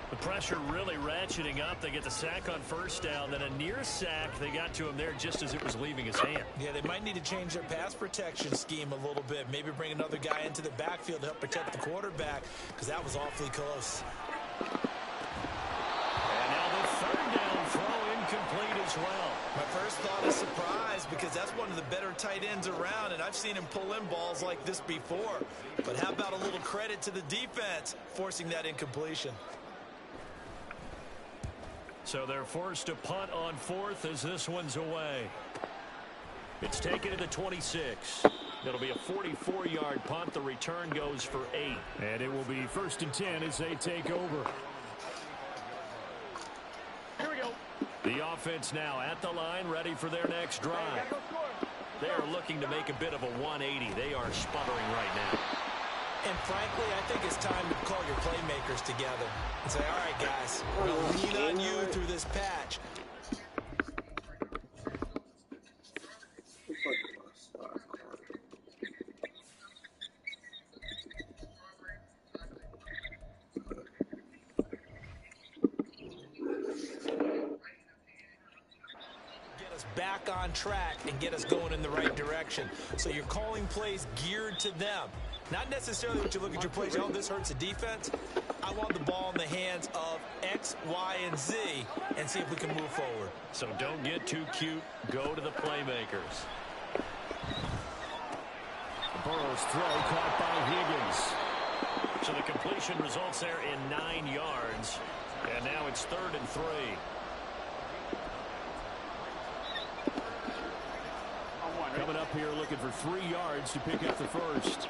Speaker 2: The pressure really ratcheting up. They get the sack on 1st down. Then a near sack. They got to him there just as it was leaving his hand.
Speaker 4: Yeah, they might need to change their pass protection scheme a little bit. Maybe bring another guy into the backfield to help protect the quarterback, because that was awfully close.
Speaker 2: And now the 3rd down throw incomplete as well.
Speaker 4: My first thought is surprise, because that's one of the better tight ends around, and I've seen him pull in balls like this before. But how about a little credit to the defense forcing that incompletion?
Speaker 2: So they're forced to punt on 4th as this one's away. It's taken to the 26. It'll be a 44-yard punt. The return goes for 8. And it will be 1st and 10 as they take over.
Speaker 6: Here we go.
Speaker 2: The offense now at the line, ready for their next drive. They are looking to make a bit of a 180. They are sputtering right now.
Speaker 4: And frankly, I think it's time to call your playmakers together and say, all right, guys, we're going to lean on you through this patch. Back on track and get us going in the right direction. So you're calling plays geared to them. Not necessarily what you look at your plays, oh, this hurts the defense. I want the ball in the hands of X, Y, and Z and see if we can move forward.
Speaker 2: So don't get too cute. Go to the playmakers. Burrow's throw caught by Higgins. So the completion results there in 9 yards. And now it's 3rd and 3. Coming up here looking for 3 yards to pick up the 1st.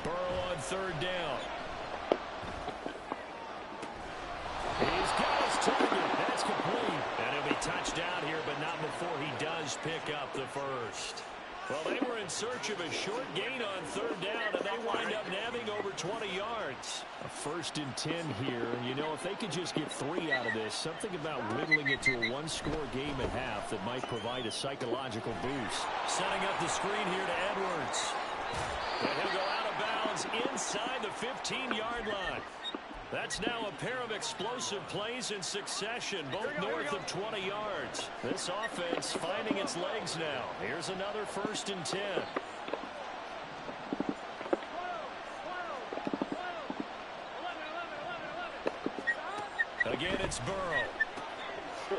Speaker 2: Burrow on 3rd down. pick up the first. Well, they were in search of a short gain on third down, and they wind up nabbing over 20 yards. A 1st and 10 here, and you know, if they could just get 3 out of this, something about whittling it to a one-score game at half that might provide a psychological boost. Setting up the screen here to Edwards. And he'll go out of bounds inside the 15-yard line. That's now a pair of explosive plays in succession, both north of 20 yards. This offense finding its legs now. Here's another 1st and 10. Again, it's Burrow.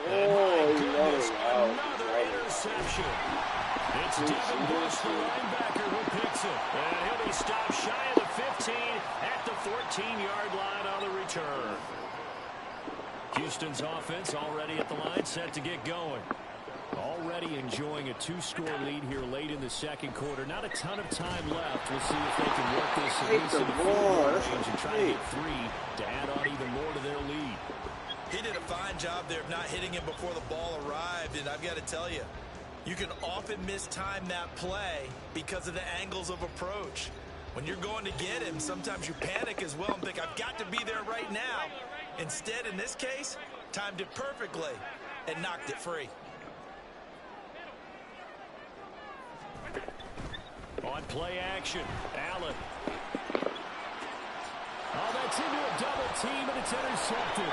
Speaker 2: And my goodness, another interception. It's Devin Bush, the linebacker, who picks it. And he'll be stopped shy of the 15 at the 14-yard line on the return. Houston's offense already at the line, set to get going. Already enjoying a 2-score lead here late in the second quarter. Not a ton of time left. We'll see if they can work this at least in the field goal range and try to get 3 to add on even more to their lead.
Speaker 4: He did a fine job there of not hitting him before the ball arrived, and I've got to tell you, you can often mistime that play because of the angles of approach. When you're going to get him, sometimes you panic as well and think, I've got to be there right now. Instead, in this case, timed it perfectly and knocked it free.
Speaker 2: On play action, Allen. Oh, that's into a double team, and it's intercepted.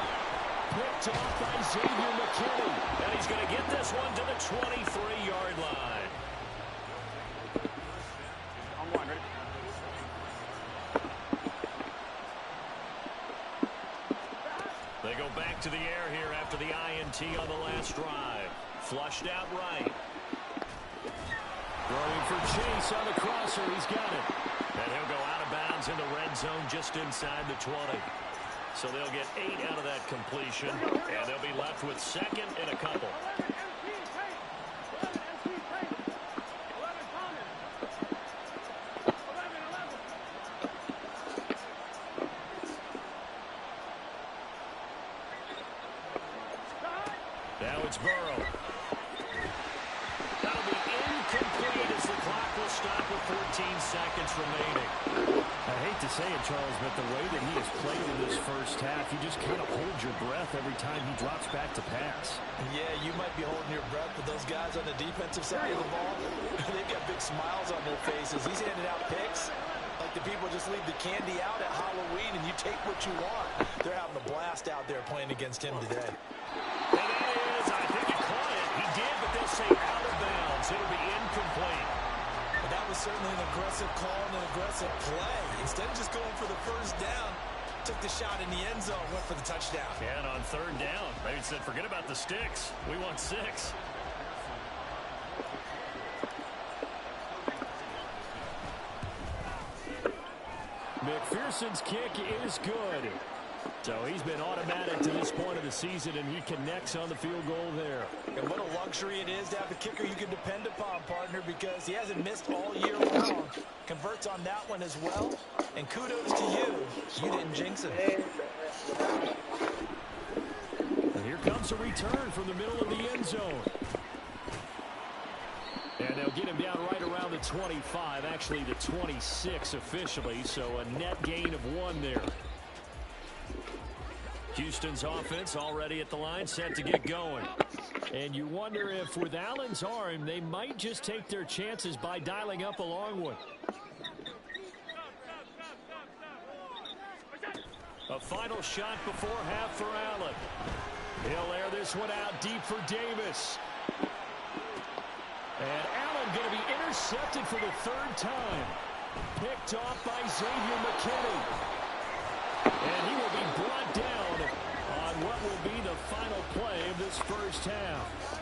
Speaker 2: Picked off by Xavier McKinney. And he's going to get this one to the 23-yard line.
Speaker 6: On one, ready?
Speaker 2: They go back to the air here after the INT on the last drive. Flushed out right. Throwing for Chase on the crosser. He's got it. And he'll go out of bounds in the red zone just inside the 20. So they'll get 8 out of that completion, and they'll be left with 2nd and a couple. Now it's Burrow. That'll be incomplete as the clock will stop with 14 seconds remaining. I hate to say it, Charles, but the way that he has played in this first half, you just kind of hold your breath every time he drops back to pass.
Speaker 4: Yeah, you might be holding your breath, but those guys on the defensive side of the ball, they've got big smiles on their faces. He's handing out picks like the people just leave the candy out at Halloween and you take what you want. They're having a blast out there playing against him today.
Speaker 2: And that is, I think he caught it. He did, but they'll say out of bounds. It'll be incomplete.
Speaker 4: That was certainly an aggressive call and an aggressive play. Instead of just going for the first down, took the shot in the end zone, went for the touchdown.
Speaker 2: And on 3rd down, they said, forget about the sticks. We want 6. McPherson's kick is good. So he's been automatic to this point of the season, and he connects on the field goal there.
Speaker 4: And what a luxury it is to have a kicker you can depend upon, partner, because he hasn't missed all year long. Converts on that one as well. And kudos to you. You didn't jinx it.
Speaker 2: And here comes a return from the middle of the end zone. And they'll get him down right around the 25, actually the 26 officially, so a net gain of 1 there. Houston's offense already at the line, set to get going. And you wonder if with Allen's arm, they might just take their chances by dialing up a long one. A final shot before half for Allen. He'll air this one out deep for Davis. And Allen going to be intercepted for the 3rd time. Picked off by Xavier McKinney. And he will be brought down on what will be the final play of this first half.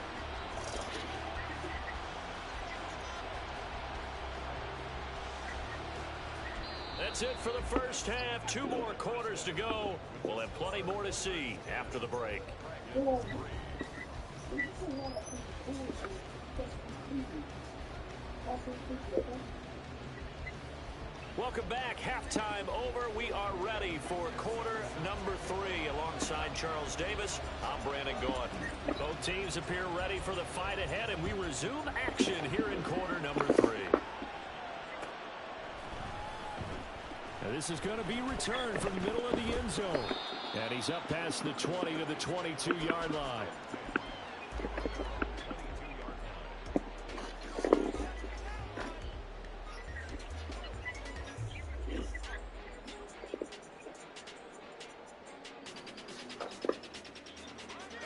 Speaker 2: That's it for the first half. 2 more quarters to go. We'll have plenty more to see after the break. Welcome back. Halftime over. We are ready. ready for quarter number 3. Alongside Charles Davis, I'm Brandon Gordon. Both teams appear ready for the fight ahead, and we resume action here in quarter number 3. Now this is going to be returned from the middle of the end zone. And he's up past the 20 to the 22-yard line.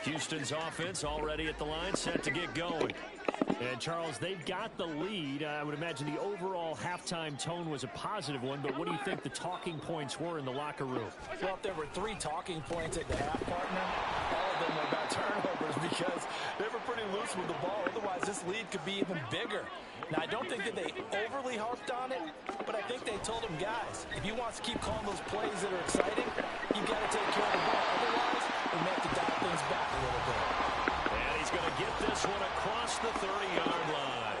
Speaker 2: Houston's offense already at the line, set to get going. And, Charles, they've got the lead. I would imagine the overall halftime tone was a positive one, but what do you think the talking points were in the locker room?
Speaker 4: Well, if there were 3 talking points at the half, partner, all of them were about turnovers because they were pretty loose with the ball. Otherwise, this lead could be even bigger. Now, I don't think that they overly harped on it, but I think they told them, guys, if you want to keep calling those plays that are exciting, you've got to take care of the ball. Otherwise, we may have to dial things back a little bit.
Speaker 2: And he's going to get this one across the 30-yard line.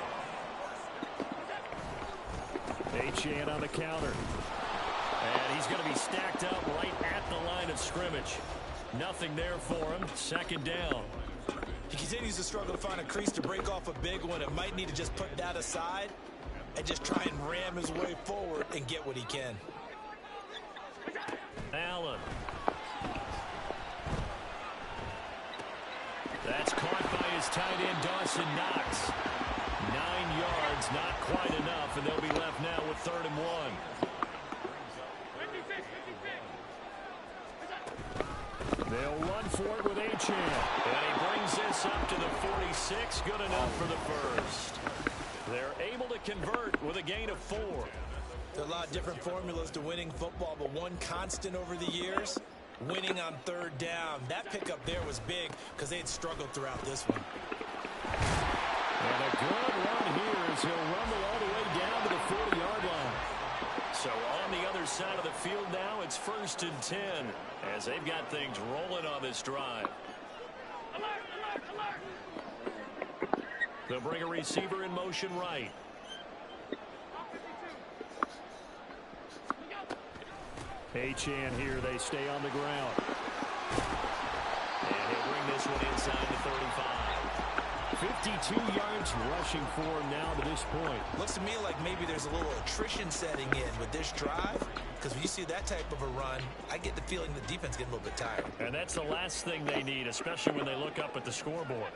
Speaker 2: Achane on the counter. And he's going to be stacked up right at the line of scrimmage. Nothing there for him. Second down.
Speaker 4: He continues to struggle to find a crease to break off a big one. It might need to just put that aside and just try and ram his way forward and get what he can.
Speaker 2: Allen. That's caught by his tight end, Dawson Knox. 9 yards, not quite enough, and they'll be left now with 3rd and 1. They'll run for it with Achane. And he brings this up to the 46. Good enough for the first. They're able to convert with a gain of 4.
Speaker 4: There are a lot of different formulas to winning football, but one constant over the years, winning on 3rd down. That pickup there was big because they had struggled throughout this one.
Speaker 2: And a good run here as he'll rumble all the way down to the 40-yard line. So on the other side of the field now, it's 1st and 10 as they've got things rolling on this drive. They'll bring a receiver in motion right. Achane here, they stay on the ground. And he'll bring this one inside the 35. 52 yards rushing for him now to this point.
Speaker 4: Looks to me like maybe there's a little attrition setting in with this drive, because when you see that type of a run, I get the feeling the defense getting a little bit tired.
Speaker 2: And that's the last thing they need, especially when they look up at the scoreboard.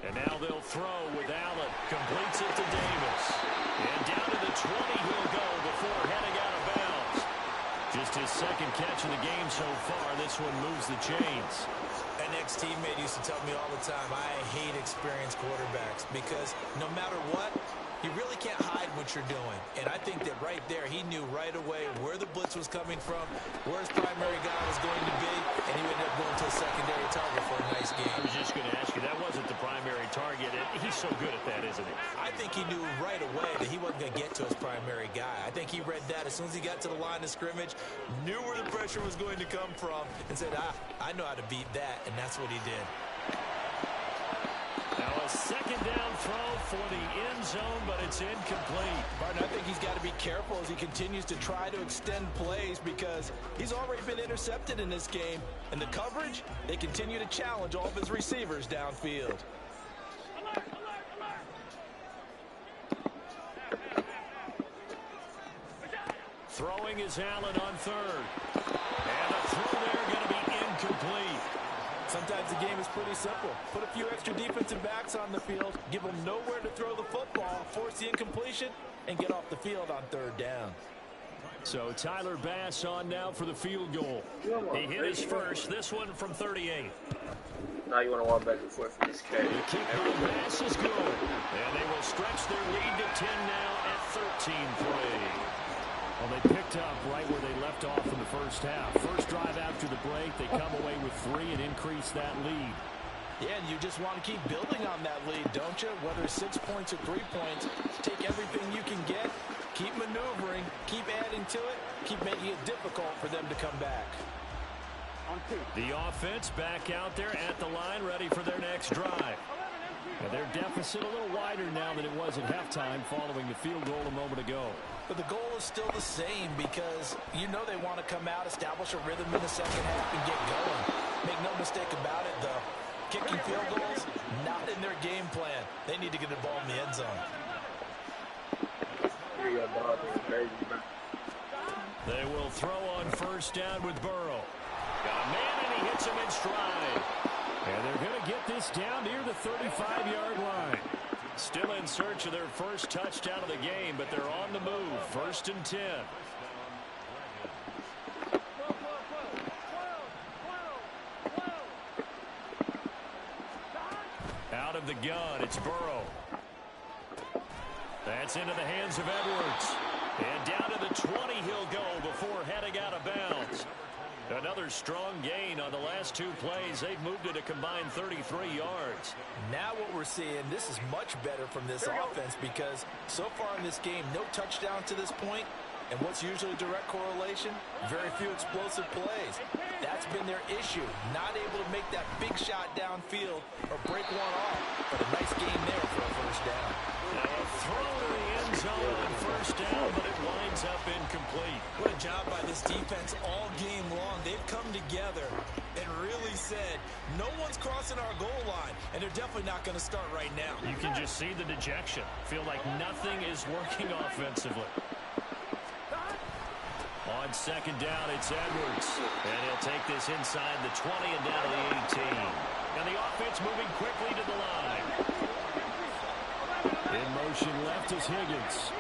Speaker 2: And now they'll throw with Allen. Completes it to Davis. And down to the 20 he'll go before heading out of bounds. Just his 2nd catch of the game so far. This one moves the chains.
Speaker 4: An ex-teammate used to tell me all the time, I hate experienced quarterbacks because no matter what, you really can't hide what you're doing. And I think that right there, he knew right away where the blitz was coming from, where his primary guy was going to be, and he ended up going to a secondary target for a nice game.
Speaker 2: I was just going to ask you, that wasn't the primary target. He's so good at that, isn't he?
Speaker 4: I think he knew right away that he wasn't going to get to his primary guy. I think he read that as soon as he got to the line of scrimmage, knew where the pressure was going to come from, and said, I know how to beat that, and that's what he did.
Speaker 2: Now a 2nd down throw for the end zone, but it's incomplete.
Speaker 4: Martin, I think he's got to be careful as he continues to try to extend plays because he's already been intercepted in this game. And the coverage, they continue to challenge all of his receivers downfield.
Speaker 2: Throwing is Allen on 3rd. And a throw there going to be incomplete.
Speaker 4: Sometimes the game is pretty simple. Put a few extra defensive backs on the field, give them nowhere to throw the football, force the incompletion, and get off the field on 3rd down.
Speaker 2: So Tyler Bass on now for the field goal. He hit his first, this one from 38.
Speaker 1: Now you want to walk back and forth from this catch.
Speaker 2: The kick by Bass is good. And they will stretch their lead to 10 now at 13-3. Well, they picked up right where they left off in the first half. First drive after the break, they come away with 3 and increase that lead.
Speaker 4: Yeah, and you just want to keep building on that lead, don't you? Whether it's 6 points or 3 points, take everything you can get, keep maneuvering, keep adding to it, keep making it difficult for them to come back.
Speaker 2: The offense back out there at the line, ready for their next drive. And their deficit a little wider now than it was at halftime following the field goal a moment ago.
Speaker 4: But the goal is still the same because you know they want to come out, establish a rhythm in the second half, and get going. Make no mistake about it, though. Kicking field goals, not in their game plan. They need to get the ball in the end zone.
Speaker 2: They will throw on first down with Burrow. Got a man, and he hits him in stride. And they're going to get this down near the 35-yard line. Still in search of their first touchdown of the game, but they're on the move. 1st and 10. Out of the gun, it's Burrow. That's into the hands of Edwards. And down to the 20 he'll go before heading out of bounds. Another strong gain on the last 2 plays. They've moved it a combined 33 yards.
Speaker 4: Now what we're seeing, this is much better from this offense because so far in this game, no touchdown to this point. And what's usually direct correlation? Very few explosive plays. That's been their issue. Not able to make that big shot downfield or break one off. But a nice game there for a first down.
Speaker 2: Now a throw to the end zone on first down, but it winds up incomplete.
Speaker 7: What a job by this defense all game long. They've come together and really said, no one's crossing our goal line, and they're definitely not going to start right now.
Speaker 2: You can just see the dejection. Feel like nothing is working offensively. On second down, it's Edwards. And he'll take this inside the 20 and down to the 18. And the offense moving quickly to the line. In motion left is Higgins.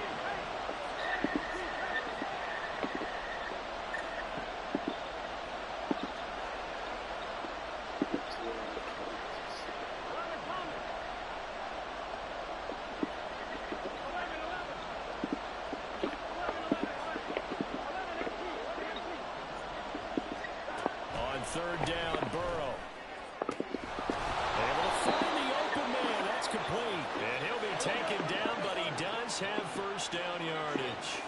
Speaker 2: Third down, Burrow. Able to find the open man. That's complete. And he'll be taken down, but he does have first down yardage.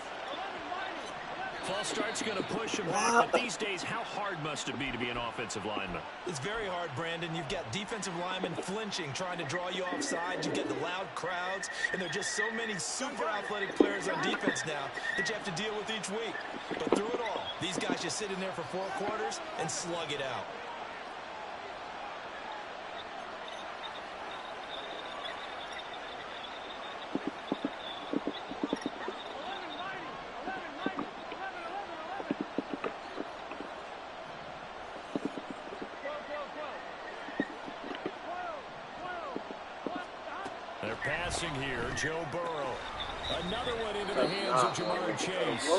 Speaker 2: False start's going to push him back, but these days, how hard must it be to be an offensive lineman?
Speaker 7: It's very hard, Brandon. You've got defensive linemen flinching, trying to draw you offside. You get the loud crowds, and there are just so many super athletic players on defense now that you have to deal with each week. But through it all, these guys just sit in there for 4 quarters and slug it out.
Speaker 2: They're passing here, Joe Burrow. Another one into the hands of Jamar Chase.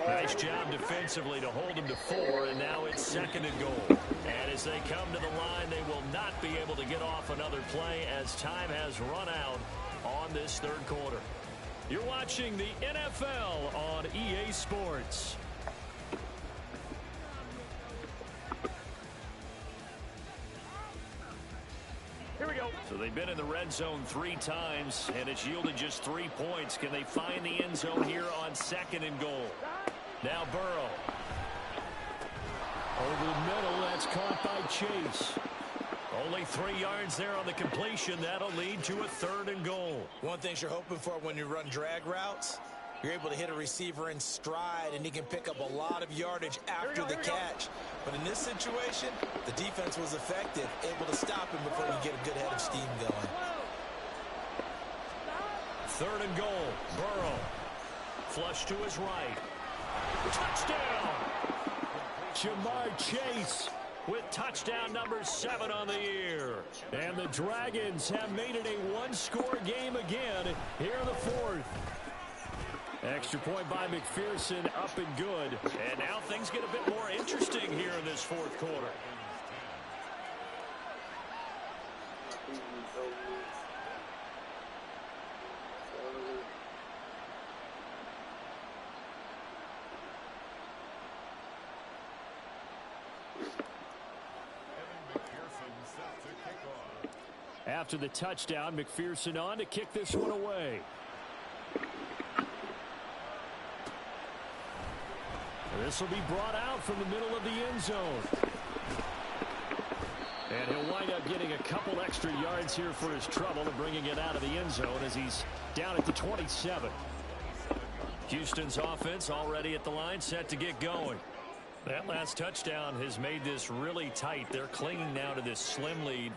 Speaker 2: Nice job defensively to hold him to 4, and now it's 2nd and goal. And as they come to the line, they will not be able to get off another play as time has run out on this 3rd quarter. You're watching the NFL on EA Sports.
Speaker 6: Here we go.
Speaker 2: So they've been in the red zone 3 times, and it's yielded just 3 points. Can they find the end zone here on 2nd and goal? Now Burrow. Over the middle, that's caught by Chase. Only 3 yards there on the completion. That'll lead to a 3rd and goal.
Speaker 7: One thing you're hoping for when you run drag routes, you're able to hit a receiver in stride, and he can pick up a lot of yardage after the catch. But in this situation, the defense was effective, able to stop him before you get a good head of steam going.
Speaker 2: 3rd and goal. Burrow. Flush to his right. Touchdown! Jamar Chase with touchdown number 7 on the year. And the Dragons have made it a 1-score game again here in the 4th. Extra point by McPherson, up and good. And now things get a bit more interesting here in this 4th quarter. After the touchdown, McPherson on to kick this one away. This will be brought out from the middle of the end zone. And he'll wind up getting a couple extra yards here for his trouble and bringing it out of the end zone as he's down at the 27. Houston's offense already at the line, set to get going. That last touchdown has made this really tight. They're clinging now to this slim lead.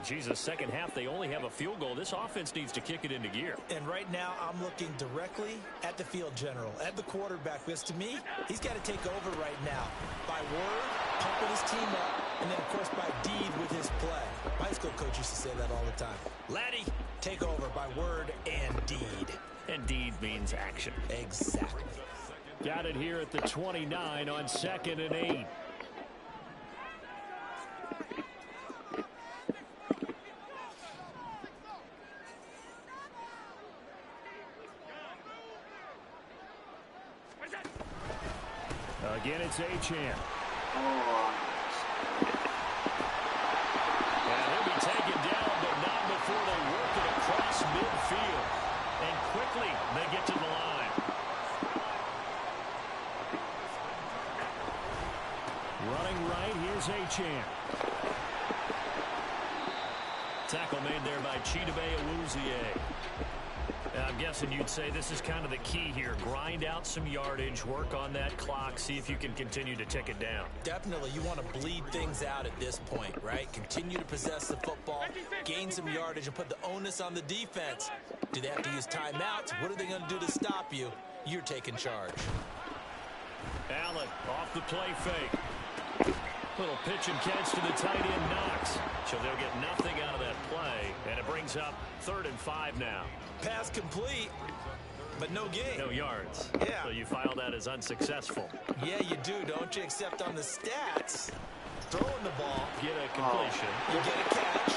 Speaker 2: Jesus, second half, they only have a field goal. This offense needs to kick it into gear.
Speaker 7: And right now, I'm looking directly at the field general, at the quarterback, because to me, he's got to take over right now. By word, pumping his team up, and then, of course, by deed with his play. My high school coach used to say that all the time. Laddie, take over by word and deed.
Speaker 2: And deed means action.
Speaker 7: Exactly.
Speaker 2: Got it here at the 29 on 2nd and 8. Again, it's Achane. And he'll be taken down, but not before they work it across midfield. And quickly, they get to the line. Running right, here's Achane. Tackle made there by Chidobe Awuzie. I'm guessing you'd say this is kind of the key here. Grind out some yardage, work on that clock, see if you can continue to tick it down.
Speaker 7: Definitely, you want to bleed things out at this point, right? Continue to possess the football, gain some yardage, and put the onus on the defense. Do they have to use timeouts? What are they going to do to stop you? You're taking charge.
Speaker 2: Allen off the play fake. Little pitch and catch to the tight end, Knox. So they'll get nothing out of that play, and it brings up 3rd and 5 now.
Speaker 7: Pass complete, but no gain.
Speaker 2: No yards.
Speaker 7: Yeah.
Speaker 2: So you file that as unsuccessful.
Speaker 7: Yeah, you do, don't you? Except on the stats. Throwing the ball.
Speaker 2: Get a completion.
Speaker 7: You get a catch.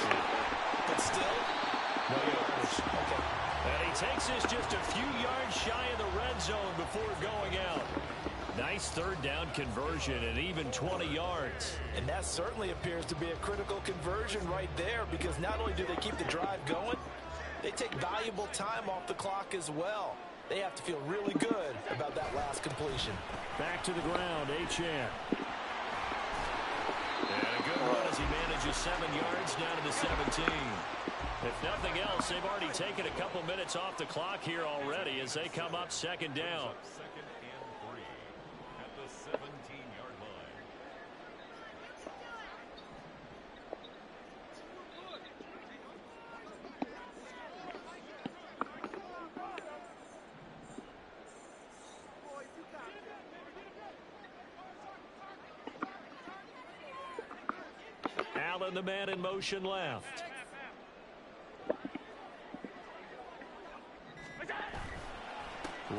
Speaker 7: But still, no yardage. Okay.
Speaker 2: And he takes this just a few yards shy of the red zone before going out. Nice 3rd down conversion and even 20 yards.
Speaker 7: And that certainly appears to be a critical conversion right there, because not only do they keep the drive going, they take valuable time off the clock as well. They have to feel really good about that last completion.
Speaker 2: Back to the ground, Achane. And a good run as he manages 7 yards down to the 17. If nothing else, they've already taken a couple minutes off the clock here already as they come up 2nd down. Allen, the man in motion left.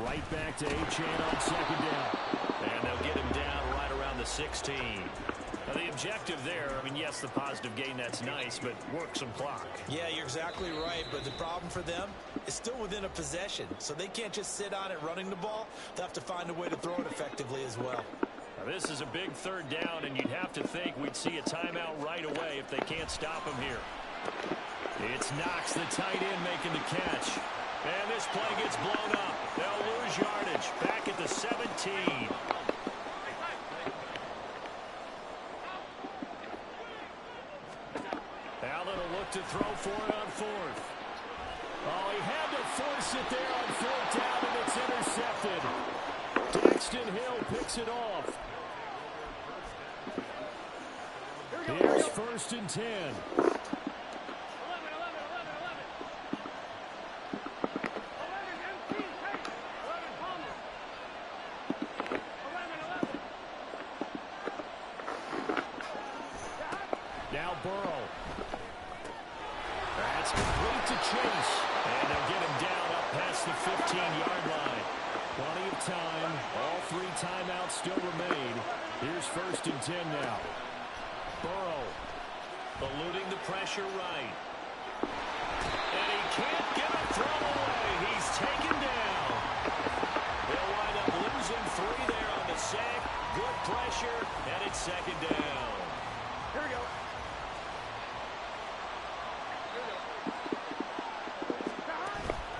Speaker 2: Right back to Achane on 2nd down. And they'll get him down right around the 16. Now the objective there, I mean, yes, the positive gain, that's nice, but work some clock.
Speaker 7: Yeah, you're exactly right, but the problem for them is still within a possession, so they can't just sit on it running the ball. They'll have to find a way to throw it effectively as well.
Speaker 2: Now, this is a big 3rd down, and you'd have to think we'd see a timeout right away if they can't stop him here. It's Knox, the tight end, making the catch. And this play gets blown up. They'll lose yardage. Back at the 17. Allen will look to throw for it on 4th. Oh, he had to force it there on 4th down, and it's intercepted. Daxton Hill picks it off. Here's 1st and 10. Now Burrow. That's complete to Chase. And they'll get him down up past the 15-yard line. Plenty of time. All 3 timeouts still remain. Here's 1st and 10 now. Burrow eluding the pressure right. And he can't get a throw away. He's taken down. They'll wind up losing 3 there on the sack. Good pressure, and it's 2nd down.
Speaker 6: Here we go.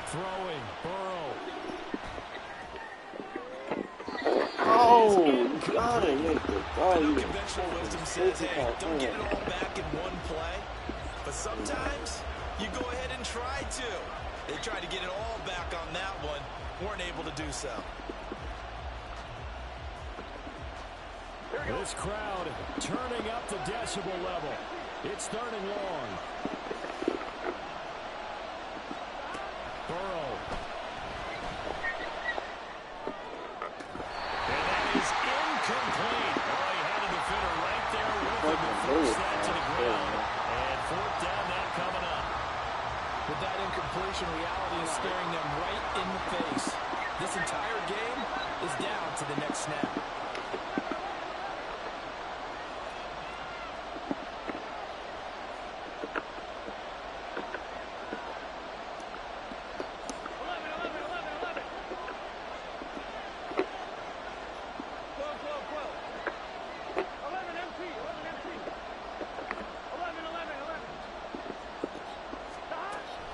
Speaker 2: Throwing, Burrow.
Speaker 1: Oh, God, I hate this. Oh,
Speaker 7: Conventional wisdom says, hey, don't get it all back in one play. But sometimes you go ahead and try to. They tried to get it all back on that one. Weren't able to do so.
Speaker 2: This crowd turning up the decibel level. It's 3rd and long. Burrow. And that is incomplete. Oh, he had a defender right there with him to force that to the ground. And 4th down now coming up.
Speaker 7: With that incompletion, reality is staring them right in the face. This entire game is down to the next snap.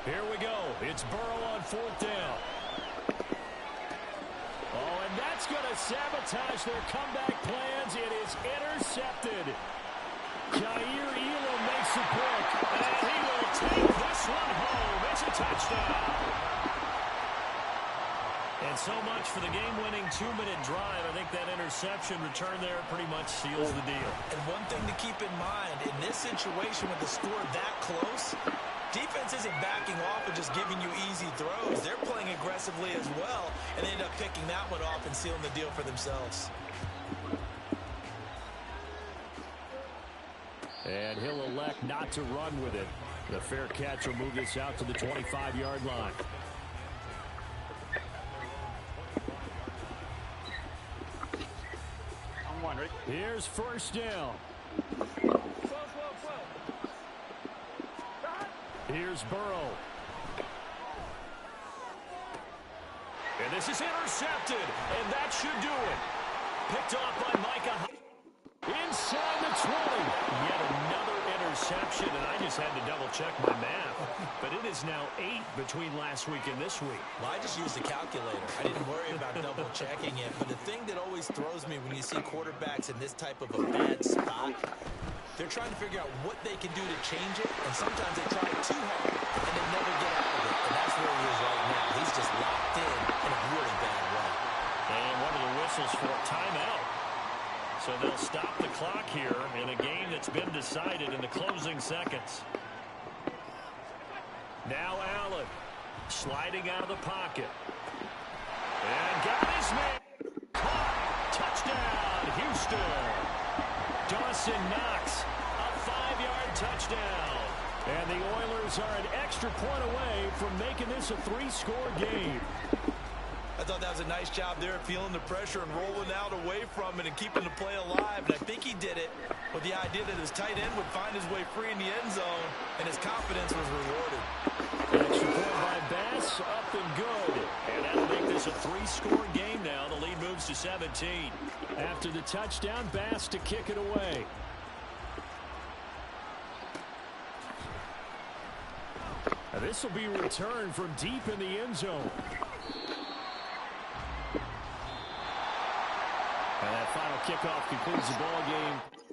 Speaker 2: Here we go. It's Burrow on 4th down. Oh, and that's going to sabotage their comeback plans. It is intercepted. Jair Elam makes the pick, and he will take this one home. It's a touchdown. And so much for the game-winning 2-minute drive. I think that interception return there pretty much seals the deal.
Speaker 7: And one thing to keep in mind, in this situation with the score that close, defense isn't backing off and just giving you easy throws. They're playing aggressively as well, and they end up picking that one off and sealing the deal for themselves.
Speaker 2: And he'll elect not to run with it. The fair catch will move this out to the 25-yard line. Here's 1st down. Here's Burrow. And this is intercepted, and that should do it. Picked off by Micah. Inside the 20. Yet another interception, and I just had to double-check my math. But it is now 8 between last week and this week.
Speaker 7: Well, I just used a calculator. I didn't worry about double-checking it. But the thing that always throws me when you see quarterbacks in this type of a bad spot, they're trying to figure out what they can do to change it, and sometimes they try too hard, and they never get out of it. And that's where he is right now. He's just locked in a really bad way.
Speaker 2: And one of the whistles for a timeout. So they'll stop the clock here in a game that's been decided in the closing seconds. Now Allen sliding out of the pocket. And got his man. Caught. Touchdown, Houston. Dawson Knox, a 5-yard touchdown. And the Oilers are an extra point away from making this a 3-score game.
Speaker 7: I thought that was a nice job there, feeling the pressure and rolling out away from it and keeping the play alive. And I think he did it with the idea that his tight end would find his way free in the end zone, and his confidence was rewarded.
Speaker 2: Extra point by Bass, up and good. And that'll make this a 3-score game now. The lead moves to 17. After the touchdown, Bass to kick it away. Now this will be returned from deep in the end zone. And that final kickoff concludes the ball game.